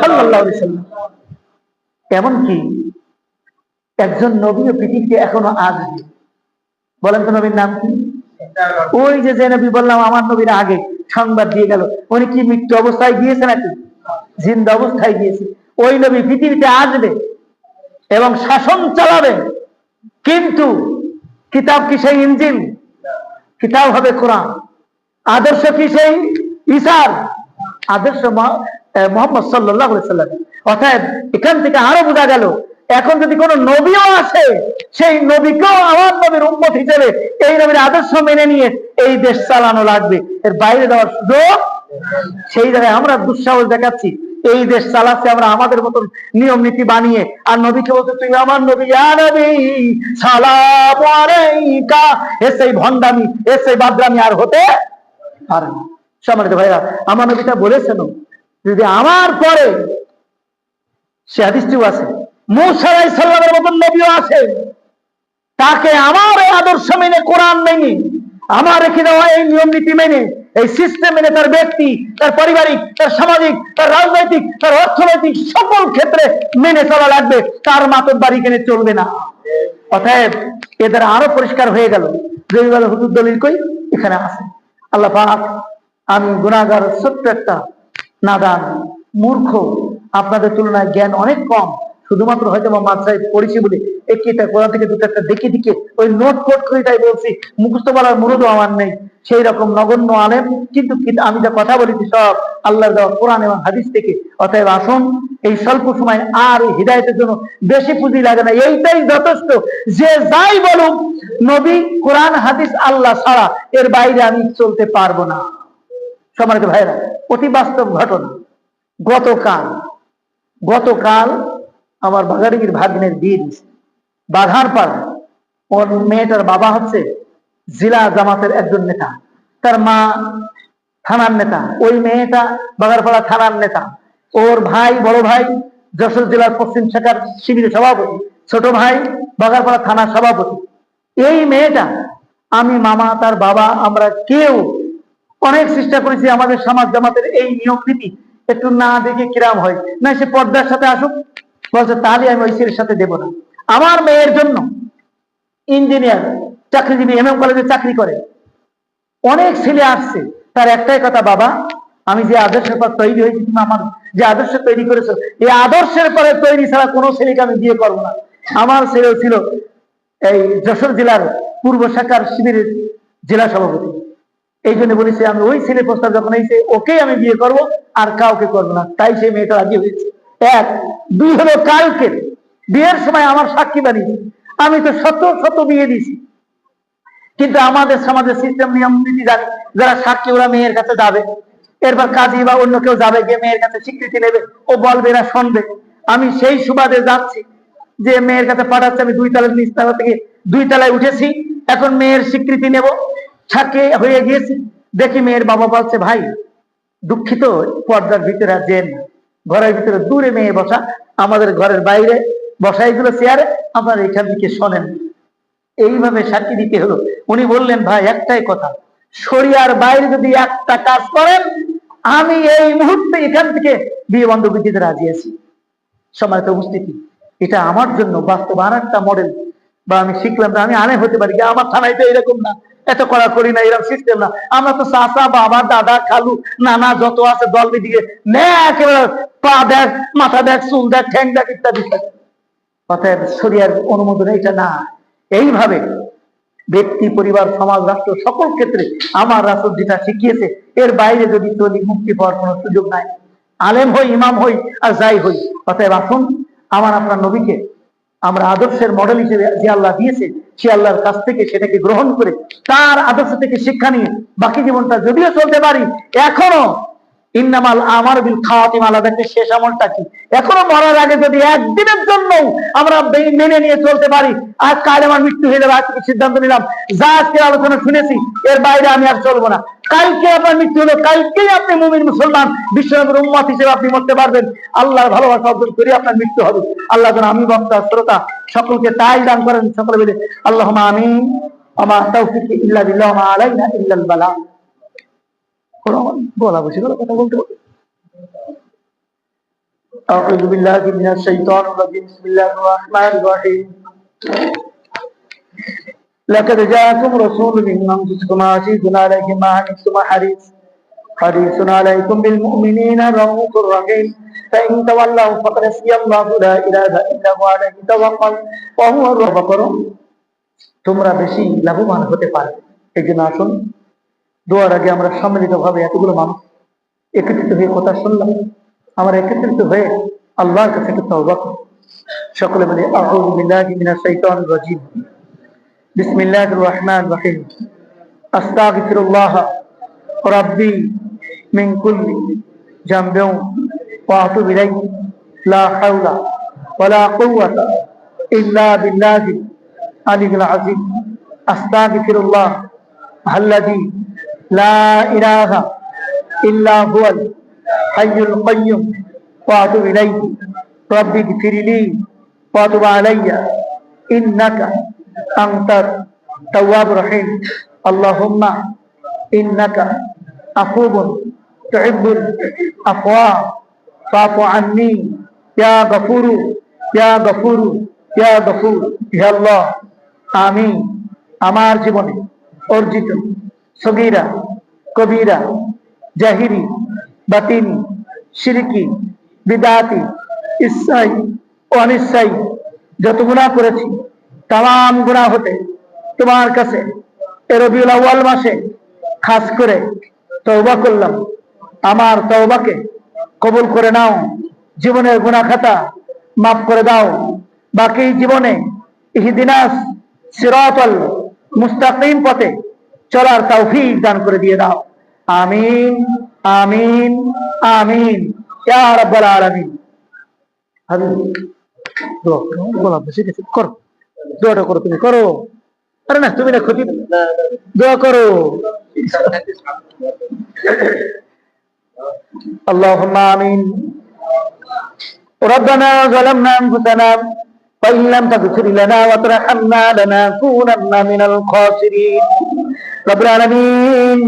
সাল্লাল্লাহু আলাইহি ওয়াসাল্লাম। এমনকি একজন নবীও পৃথিবীতে এখনো আসবে। বলেন তো নবীর নাম কি? ওই যে নবী বললাম আমার নবীর আগে সংবাদ দিয়ে গেল, উনি কি মৃত্যু অবস্থায় গিয়েছে নাকি জিন্দা অবস্থায় গিয়েছে? ওই নবী পৃথিবীতে আসবে এবং শাসন চালাবে, কিন্তু কিতাব কি সেই ইনজিল? কিতাব হবে কোরআন। আদর্শ কি সেই ঈসার? আদর্শ মুহাম্মদ সাল্লাল্লাহু আলাইহি ওয়াসাল্লাম। অতএব এখান থেকে আরো বোঝা গেল, এখন যদি কোনো নবীও আসে, সেই নবীকেও আমার নবীর উম্মত হিসেবে এই নবীর আদর্শ মেনে নিয়ে এই দেশ চালানো লাগবে, এর বাইরে দেওয়ার সুযোগ। সেই জায়গায় আমরা দুঃসাহস দেখাচ্ছি, এই দেশ চালাচ্ছে আমরা আমাদের মতন নিয়ম নীতি বানিয়ে, আর নবীকে বলতে তুমি আমার নবী, ইয়া নবী সালামু আলাইকা, এসেই ভণ্ডামি, এসেই বাদরামি আর হতে পারে না। সম্মানিত ভাইরা, আমার নবীটা বলেছেন, যদি আমার পরে, সে হাদিসটিও আছে, মূসা আলাইহিস সালামের মতন নবীও আছে, তাকে আমার এই আদর্শ মেনে, কোরআন মেনে, আমার রেখে দেওয়া এই নিয়ম নীতি মেনে, এই সিস্টেম মেনে তার ব্যক্তি, তার পারিবারিক, তার সামাজিক, তার রাজনৈতিক, তার অর্থনৈতিক সকল ক্ষেত্রে মেনে চলা লাগবে, তার মাতব বাড়ি কেনে চলবে না। অতএব এদের আরো পরিষ্কার হয়ে গেল। যদি বলে হুজুর দলিল কই, এখানে আছে। আল্লাহ পাক, আমি গুনাহগার, ছোট্ট একটা নাদান মূর্খ, আপনাদের তুলনায় জ্ঞান অনেক কম, শুধুমাত্র হয়তো মাদ্রাসায় পড়েছি বলে একটা কোরআন থেকে দুটো একটা দেখে দিকে ওই নোট ফোট করে তাই বলছি, মুখস্থ বলার মুরুদও আমার নেই, সেই রকম নগণ্য আলেম, কিন্তু আমি যা কথা বলেছি সব আল্লাহর দেওয়া কোরআন এবং হাদিস থেকে। অতএব আসুন, এই স্বল্প সময় আর এই হিদায়াতের জন্য বেশি পুঁজি লাগে না, এইটাই যথেষ্ট। যে যাই বলুক, নবী, কোরআন, হাদিস, আল্লাহ ছাড়া এর বাইরে আমি চলতে পারবো না। সম্মানিত ভাইরা, অতি বাস্তব ঘটনা। গতকাল আমার বাগাড়ির ভাগ্নের বিয়ে দিয়েছে বাঘারপাড়া। ওর মেয়েটার বাবা হচ্ছে জেলা জামাতের একজন নেতা, তার মা থানার নেতা, ওই মেয়েটা বাঘারপাড়া থানার নেতা, ওর ভাই, বড় ভাই যশোর জেলার পশ্চিম শাখার শিবিরের সভাপতি, ছোট ভাই বাঘারপাড়া থানার সভাপতি। এই মেয়েটা, আমি, মামা, তার বাবা, আমরা কেউ অনেক চেষ্টা করেছি আমাদের সমাজ জামাতের এই নিয়ম নীতি একটু না দেখে কিরাম হয় না, সে পর্দার সাথে আসুক। বলছে তাহলে আমি ওই ছেলের সাথে দেব না। আমার মেয়ের জন্য ইঞ্জিনিয়ার, চাকরিজীবী, এমএম কলেজে চাকরি করে অনেক ছেলে আসছে, তার একটাই কথা, বাবা আমি যে আদর্শের পর তৈরি হয়েছি, তুমি আমার যে আদর্শ তৈরি করেছো, এই আদর্শের পরে তৈরি ছাড়া কোনো ছেলেকে আমি বিয়ে করবো না। আমার ছেলেও ছিল এই যশোর জেলার পূর্ব শাখার শিবিরের জেলা সভাপতি। এই জন্য বলেছি আমি ওই ছেলে প্রস্তাব যখন এসে ওকেই আমি বিয়ে করব, আর কাউকে করবো না। তাই সেই মেয়েটা রাজি হয়েছে। এক, দুই হলো কালকে বিয়ের সময় আমার সাক্ষী বানিয়েছে। আমি তো শত শত বিয়ে দিয়েছি, কিন্তু আমাদের সমাজের সিস্টেম নিয়ম নীতি জানি, যারা সাক্ষী ওরা মেয়ের কাছে যাবে, এরপর কাজী বা অন্য কেউ যাবে, গিয়ে মেয়ের কাছে স্বীকৃতি নেবে, ও বলবে না শুনবে। আমি সেই সুবাদে যাচ্ছি যে মেয়ের কাছে পাঠাচ্ছে, আমি 2 তলার নিচতলা থেকে 2 তলায় উঠেছি, এখন মেয়ের স্বীকৃতি নেব, সাক্ষী হয়ে গিয়েছি। দেখি মেয়ের বাবা বলছে, ভাই দুঃখিত, পর্দার ভিতরে যেন ঘরের ভিতরে দূরে মেয়ে বসা, আমাদের ঘরের বাইরে বসা, এগুলো চেয়ারে, আপনার এখান থেকে শোনেন। এইভাবে সাক্ষী দিতে হলো। উনি বললেন, ভাই একটাই কথা, শরিয়ার বাইরে যদি একটা কাজ করেন, আমি এই মুহূর্তে এখান থেকে বিয়ে বন্ধ দিতে রাজি আছি। সম্মানিত উপস্থিতি, এটা আমার জন্য বাস্তব আর একটা মডেল, বা আমি শিখলাম, আমি আনে হতে পারি, আমার থানায় তো এরকম না, এত করা করি না, এরকম সিস্টেম না। আমরা তো চাচা, বাবা, দাদা, খালু, নানা যত আছে দল দিকে নে, একেবারে পা দেখ, মাথা দেখ, চুল দেখ, ঠ্যাং দেখ, ইত্যাদি। অতএব শরিয়ার অনুমোদনে এটা না। এইভাবে ব্যক্তি, পরিবার, সমাজ, রাষ্ট্র সকল ক্ষেত্রে আমার রাসূল যেটা শিখিয়েছে, এর বাইরে যদি চলি মুক্তি পাওয়ার কোনো সুযোগ নাই। আলেম হই, ইমাম হই, আর যাই হই। অতএব আসুন আমার আপনার নবীকে আমরা আদর্শের মডেল হিসেবে যে আল্লাহ দিয়েছে, সে আল্লাহর কাছ থেকে সেটাকে গ্রহণ করে তার আদর্শ থেকে শিক্ষা নিয়ে বাকি জীবনটা যদিও চলতে পারি, এখনো ইন্নামাল আমার বিল খাওয়াতিম, আলাদাকে শেষ আমলটা কি, এখনো মরার আগে যদি একদিনের জন্য আমরা মেনে নিয়ে চলতে পারি, আজ কাল আমার মৃত্যু হয়ে যাবে, আজকে সিদ্ধান্ত নিলাম, যা আজকে আলোচনা শুনেছি এর বাইরে আমি আর চলবো না, কালকে আপনার মৃত্যু হলো, কালকেই আপনি মুমিন মুসলমান বিশ্বনবীর উম্মত হিসেবে আপনি মরতে পারবেন, আল্লাহর ভালোবাসা অর্জন করে আপনার মৃত্যু হবে। আল্লাহ যেন আমি বক্তা শ্রোতা সকলকে তাই দান করেন। সকলে বলে আল্লাহুম্মা আমিন। ওয়া মা তাওফীকি ইল্লা বিল্লাহ, ওয়া মা আলাইনা ইল্লাল বালাগ। বলা বসে কথা বলতে বলতে أعوذ بالله من الشيطان الرجيم. بسم الله الرحمن الرحيم. لقد جاءكم رسول من أنفسكم عزيز عليه ما عنتم حريص عليكم بالمؤمنين رؤوف رحيم. فإن تولوا فقد حسبي الله لا إله إلا هو عليه توكل وهو الرب করুন তোমরা বেশি লাভবান হতে পারবে। এই জন্য আসুন দোয়ার আগে আমরা সম্মিলিতভাবে এতগুলো মানুষ একত্রিত হয়ে কথা শুনলাম, আমরা একত্রিত হয়ে আল্লাহর কাছে একটু তওবা করি। সকলে বলি আউযু বিল্লাহি মিনাশ শাইতানির রাজীম। বিসমিল্লাহির রহমানির রহিম। আস্তাগফিরুল্লাহ রাব্বি মিন কুল্লি জামবিন ওয়া আতুবু ইলাইহি লা হাওলা ওয়ালা কুওয়াতা ইল্লা বিল্লাহিল আলিয়্যিল আযীম। আস্তাগফিরুল্লাহ আল্লাযী লা ইলাহা ইল্লা হুয়াল হাইয়ুল কাইয়্যুম ওয়া আতুবু ইলাইহি রাব্বি ইগফিরলি ওয়া তুব আলাইয়া ইন্নাকা আনতাত তাওয়াবুর রহিম। আল্লাহুম্মা ইন্নাকা আফুবুন তুহিব্বুল আফওয়া ফাফু আন্নী ইয়া গফুরু ইয়া গফুরু ইয়া গফুর। হে আল্লাহ, আমি আমার জীবনে অর্জিত সগীরা, কবীরা, জাহিরি, বাতিনি, শিরকি, বিদআতি, ইসসাই, অনিসসাই যত গুনাহ করেছি, তাম গুনাহ হতে তোমার কাছে রবিউল আউয়াল মাসে খাস করে তওবা করলাম। আমার তওবাকে কবুল করে নাও, জীবনের গুনাহ খাতা মাফ করে দাও। বাকি জীবনে ইহদিনাস সিরাতাল মুস্তাকিম পথে চলার তৌফিক দান করে দিয়ে দাও। আমিন আমিন আমিন ইয়া রাব্বাল আলামিন। দোয়া বেশি কিছু করো, দোয়াটা করো, তুমি করো। আরে না, তুমি না ক্ষতি, দোয়া করো। আল্লাহুম্মা আমিন। ربنا ظلمنا أنفسنا وإن لم تغفر لنا وترحمنا لنكونن من الخاسرين। রব্বুল আলামিন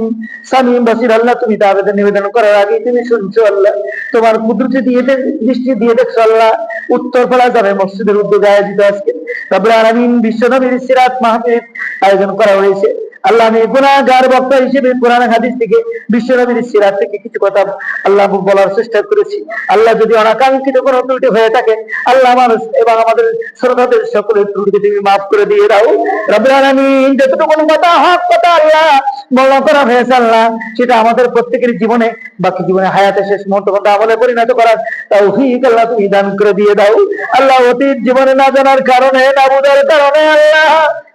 সামিন বাসির আল্লাহ, তুমি তো আবেদন নিবেদন করার আগে তুমি শুনছো আল্লাহ, তোমার কুদরতি দিয়ে দৃষ্টি দিয়ে দেখছো আল্লাহ। উত্তরপাড়া যাবে মসজিদের উদ্যোগে আয়োজিত আজকে রব্বুল আলামিন বিশ্বনবীর সিরাত মাহফিল আয়োজন করা হয়েছে। আল্লাহ আমি গুনাহগার বক্তা হিসেবে কোরআন হাদিস থেকে বিশ্বনবীর সিরাত থেকে কিছু কথা আল্লাহ বলার চেষ্টা করেছি। আল্লাহ যদি অনাকাঙ্ক্ষিত কোনো ত্রুটি হয়ে থাকে আল্লাহ মানুষ এবং আমাদের শ্রোতাদের সকলের ত্রুটিকে তুমি মাফ করে দিয়ে দাও রব্বুল আলামিন। যতটুকু কথা হক কথা আল্লাহ বলা করা হয়েছে আল্লাহ সেটা আমাদের প্রত্যেকের জীবনে বাকি জীবনে হায়াতে শেষ মুহূর্ত পর্যন্ত আমলে পরিণত করার তৌফিক আল্লাহ তুমি দান করে দিয়ে দাও আল্লাহ। অতীত জীবনে না জানার কারণে না বুঝার কারণে আল্লাহ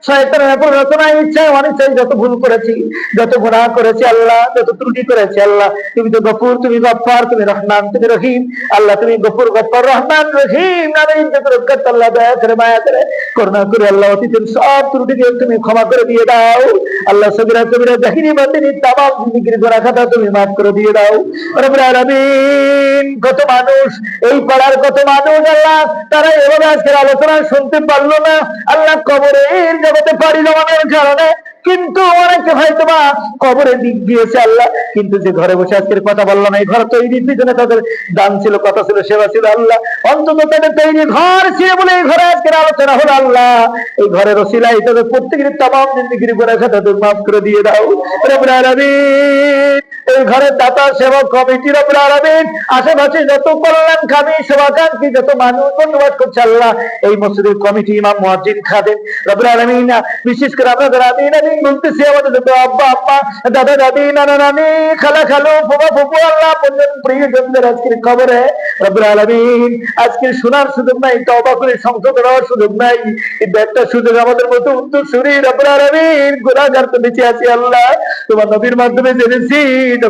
শয়তানের প্ররোচনায় ইচ্ছায় অনিচ্ছায় যত ভুল করেছি, যত গুনাহ করেছি আল্লাহ, যত ত্রুটি করেছি আল্লাহ, তুমি তো গফুর, তুমি গফফার, তুমি রহমান, তুমি রহিম আল্লাহ। তুমি গফুর, গফফার, রহমান, রহিম নামে ইজ্জত রক্ষাত আল্লাহ। দয়া করে মায়া করে করুণা করে আল্লাহ অতীতের সব ত্রুটিকে তুমি ক্ষমা করে দিয়ে দাও আল্লাহ। সগীরা কবিরা জাহিরি বাতিনি তামাম জিন্দেগির গোনাহ খাতা তুমি মাফ করে দিয়ে দাও রব্বুল আলামিন। কত মানুষ এই পাড়ার কত মানুষ আল্লাহ তারা এভাবে আজকের আলোচনা শুনতে পারলো না আল্লাহ, কবরের জগতে পাড়ি জমানোর কারণে, কিন্তু অনেকে হয়তো বা কবরে দিক দিয়েছে আল্লাহ, কিন্তু যে ঘরে বসে আজকের কথা বললো না, এই ঘর তৈরির পিছনে তাদের দান ছিল, কথা ছিল, সেবা ছিল আল্লাহ। অন্তত তাদের তৈরি ঘর ছিল বলে এই ঘরে আজকের আলোচনা হলো আল্লাহ। এই ঘরের ওসিলায় তাদের প্রত্যেকের তামাম জিন্দেগির গোনাহ খাতা তুমি মাফ করে দিয়ে দাও রব্বুল আলামিন। এই ঘরের দাতা সেবক কমিটি রব্বুল আলামিন, আশেপাশে যত কল্যাণকামী শুভাকাঙ্ক্ষী যত মানুষ ধন্যবাদ করছে আল্লাহ, এই মসজিদের কমিটি, ইমাম, মুয়াজ্জিন, খাদেম রব্বুল আলামিন, বিশেষ করে আপনাদের আমিন আমিন বলতেছি আমাদের যত আব্বা আম্মা, দাদা দাদি, নানা নানি, খালা খালু, ফুফা ফুফু আল্লাহ পর্যন্ত প্রিয়জনদের আজকের খবরে রব্বুল আলামিন আজকের শোনার সুযোগ নাই, তওবা করে সংশোধন হওয়ার সুযোগ নাই, কিন্তু একটা সুযোগ আমাদের মতো উত্তরসূরি রব্বুল আলামিন গুনাহগার তো বেঁচে আছি আল্লাহ। তোমার নবীর মাধ্যমে জেনেছি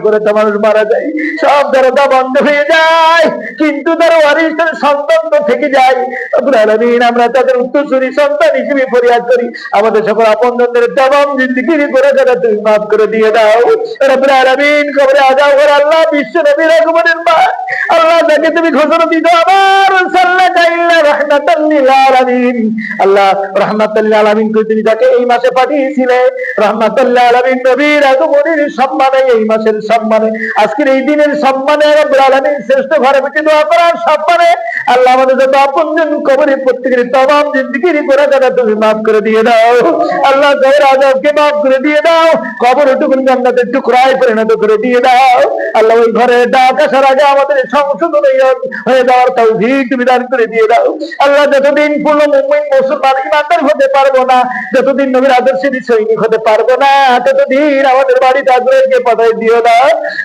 করে তো মানুষ মারা যায়, সব দরজা বন্ধ হয়ে যায়, কিন্তু তার ওয়ারিস সন্তান তো থেকে যায় রব্বুল আলামিন। আমরা তাদের উত্তরসূরি সন্তান হিসেবে ফরিয়াদ করি, আমাদের সকল আপনজনদের তামাম জিন্দেগির গোনাহ খাতা তুমি মাফ করে দিয়ে দাও রব্বুল আলামিন। কবরে আযাব করে আল্লাহ বিশ্ব নবীর আগমনের পর আল্লাহ তাকে তুমি ঘোষণা দিতে আমার সাল্লাল্লাহু ইল্লা রাহমাতাল লিল আলামিন আল্লাহ। রাহমাতাল লিল আলামিন কই তুমি যাকে এই মাসে পাঠিয়েছিলে রাহমাতাল লিল আলামিন, নবীর আগমনের সম্মানে, এই মাসের সম্মানে, আজকের এই দিনের সম্মানে রব্বুল আলামিন শ্রেষ্ঠ ঘরে বসে দোয়া করার সম্মানে আল্লাহ আমাদের যত আপনজন কবরে প্রত্যেকের তামাম জিন্দেগির গোনাহ খাতা তুমি মাফ করে দিয়ে দাও আল্লাহ। কবর আযাবকে মাফ করে দিয়ে দাও, কবরটুকু জান্নাতের টুকরায় পরিণত করে দিয়ে দাও আল্লাহ। ওই ঘরে ডাক আসার আগে আমাদের সংশোধন হয়ে যাওয়ার তৌফিক তুমি দান করে দিয়ে দাও আল্লাহ। যতদিন পূর্ণ মুমিন মুসলমান ইমানদার হতে পারবো না, যতদিন নবীর আদর্শের সৈনিক হতে পারবো না, ততদিন আমাদের বাড়িতে আগ্রহকে পাঠাই দিও না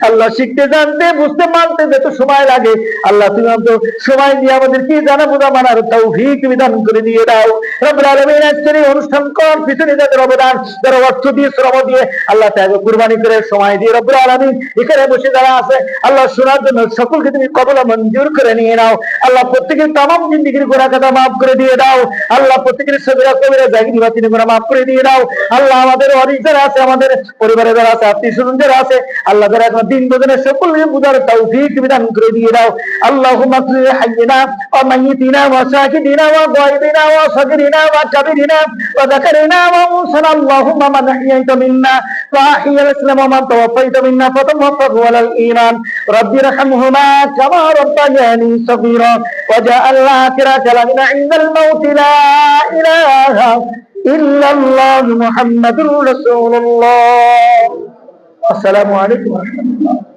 আল্লাহ। শিখতে, জানতে, বুঝতে, মানতে যত সময় লাগে আল্লাহ তুমি তো সময় দিয়ে আমাদের কি জানা বোঝা মানার তৌফিক তুমি দান করে দিয়ে দাও রব্বুল আলামিন। আজকের এই অনুষ্ঠান কর পিছনে যাদের অবদান, যারা অর্থ দিয়ে, শ্রম দিয়ে আল্লাহ তাকে কুরবানি করে সময় দিয়ে রব্বুল আলামিন এখানে বসে যারা আছে আল্লাহ শোনার জন্য সকলকে তুমি কবুল মঞ্জুর করে নিয়ে নাও আল্লাহ। প্রত্যেকের তামাম জিন্দেগির গোনাহ খাতা মাফ করে দিয়ে দাও আল্লাহ। প্রত্যেকের সগীরা কবিরা জাহিরি বাতিনি গুনাহ মাফ করে দিয়ে দাও আল্লাহ। আমাদের ওয়ারিস যারা আছে, আমাদের পরিবারের যারা আছে, আত্মীয় স্বজন যারা আছে আল্লাহ, যারা এখন দিন বোঝানোর সকলকে বুঝার তৌফিক তুমি দান করে দিয়ে দাও আল্লাহুম্মা সাল্লি হাইয়িনা ওয়া মাইয়িতিনা ওয়া শাহিদিনা ওয়া গায়বিনা ওয়া সাগিরিনা ওয়া কাবিরিনা ওয়া যাকারিনা ওয়া মুনসানা আল্লাহুম্মা মান আহইয়াতা মিন্না ওয়া আহইয়াল ইসলাম ওয়া মান তাওয়াফাইতা মিন্না ফাতাওয়াফাহু আলাল ঈমান রাব্বি রহমহুমা কামা রাব্বায়ানি সগীরা ওয়া জাআল আখিরা কালামিনা ইনদাল মাউতি লা ইলাহা ইল্লাল্লাহু মুহাম্মাদুর রাসূলুল্লাহ। আসসালামু আলাইকুম ওয়া রাহমাতুল্লাহ।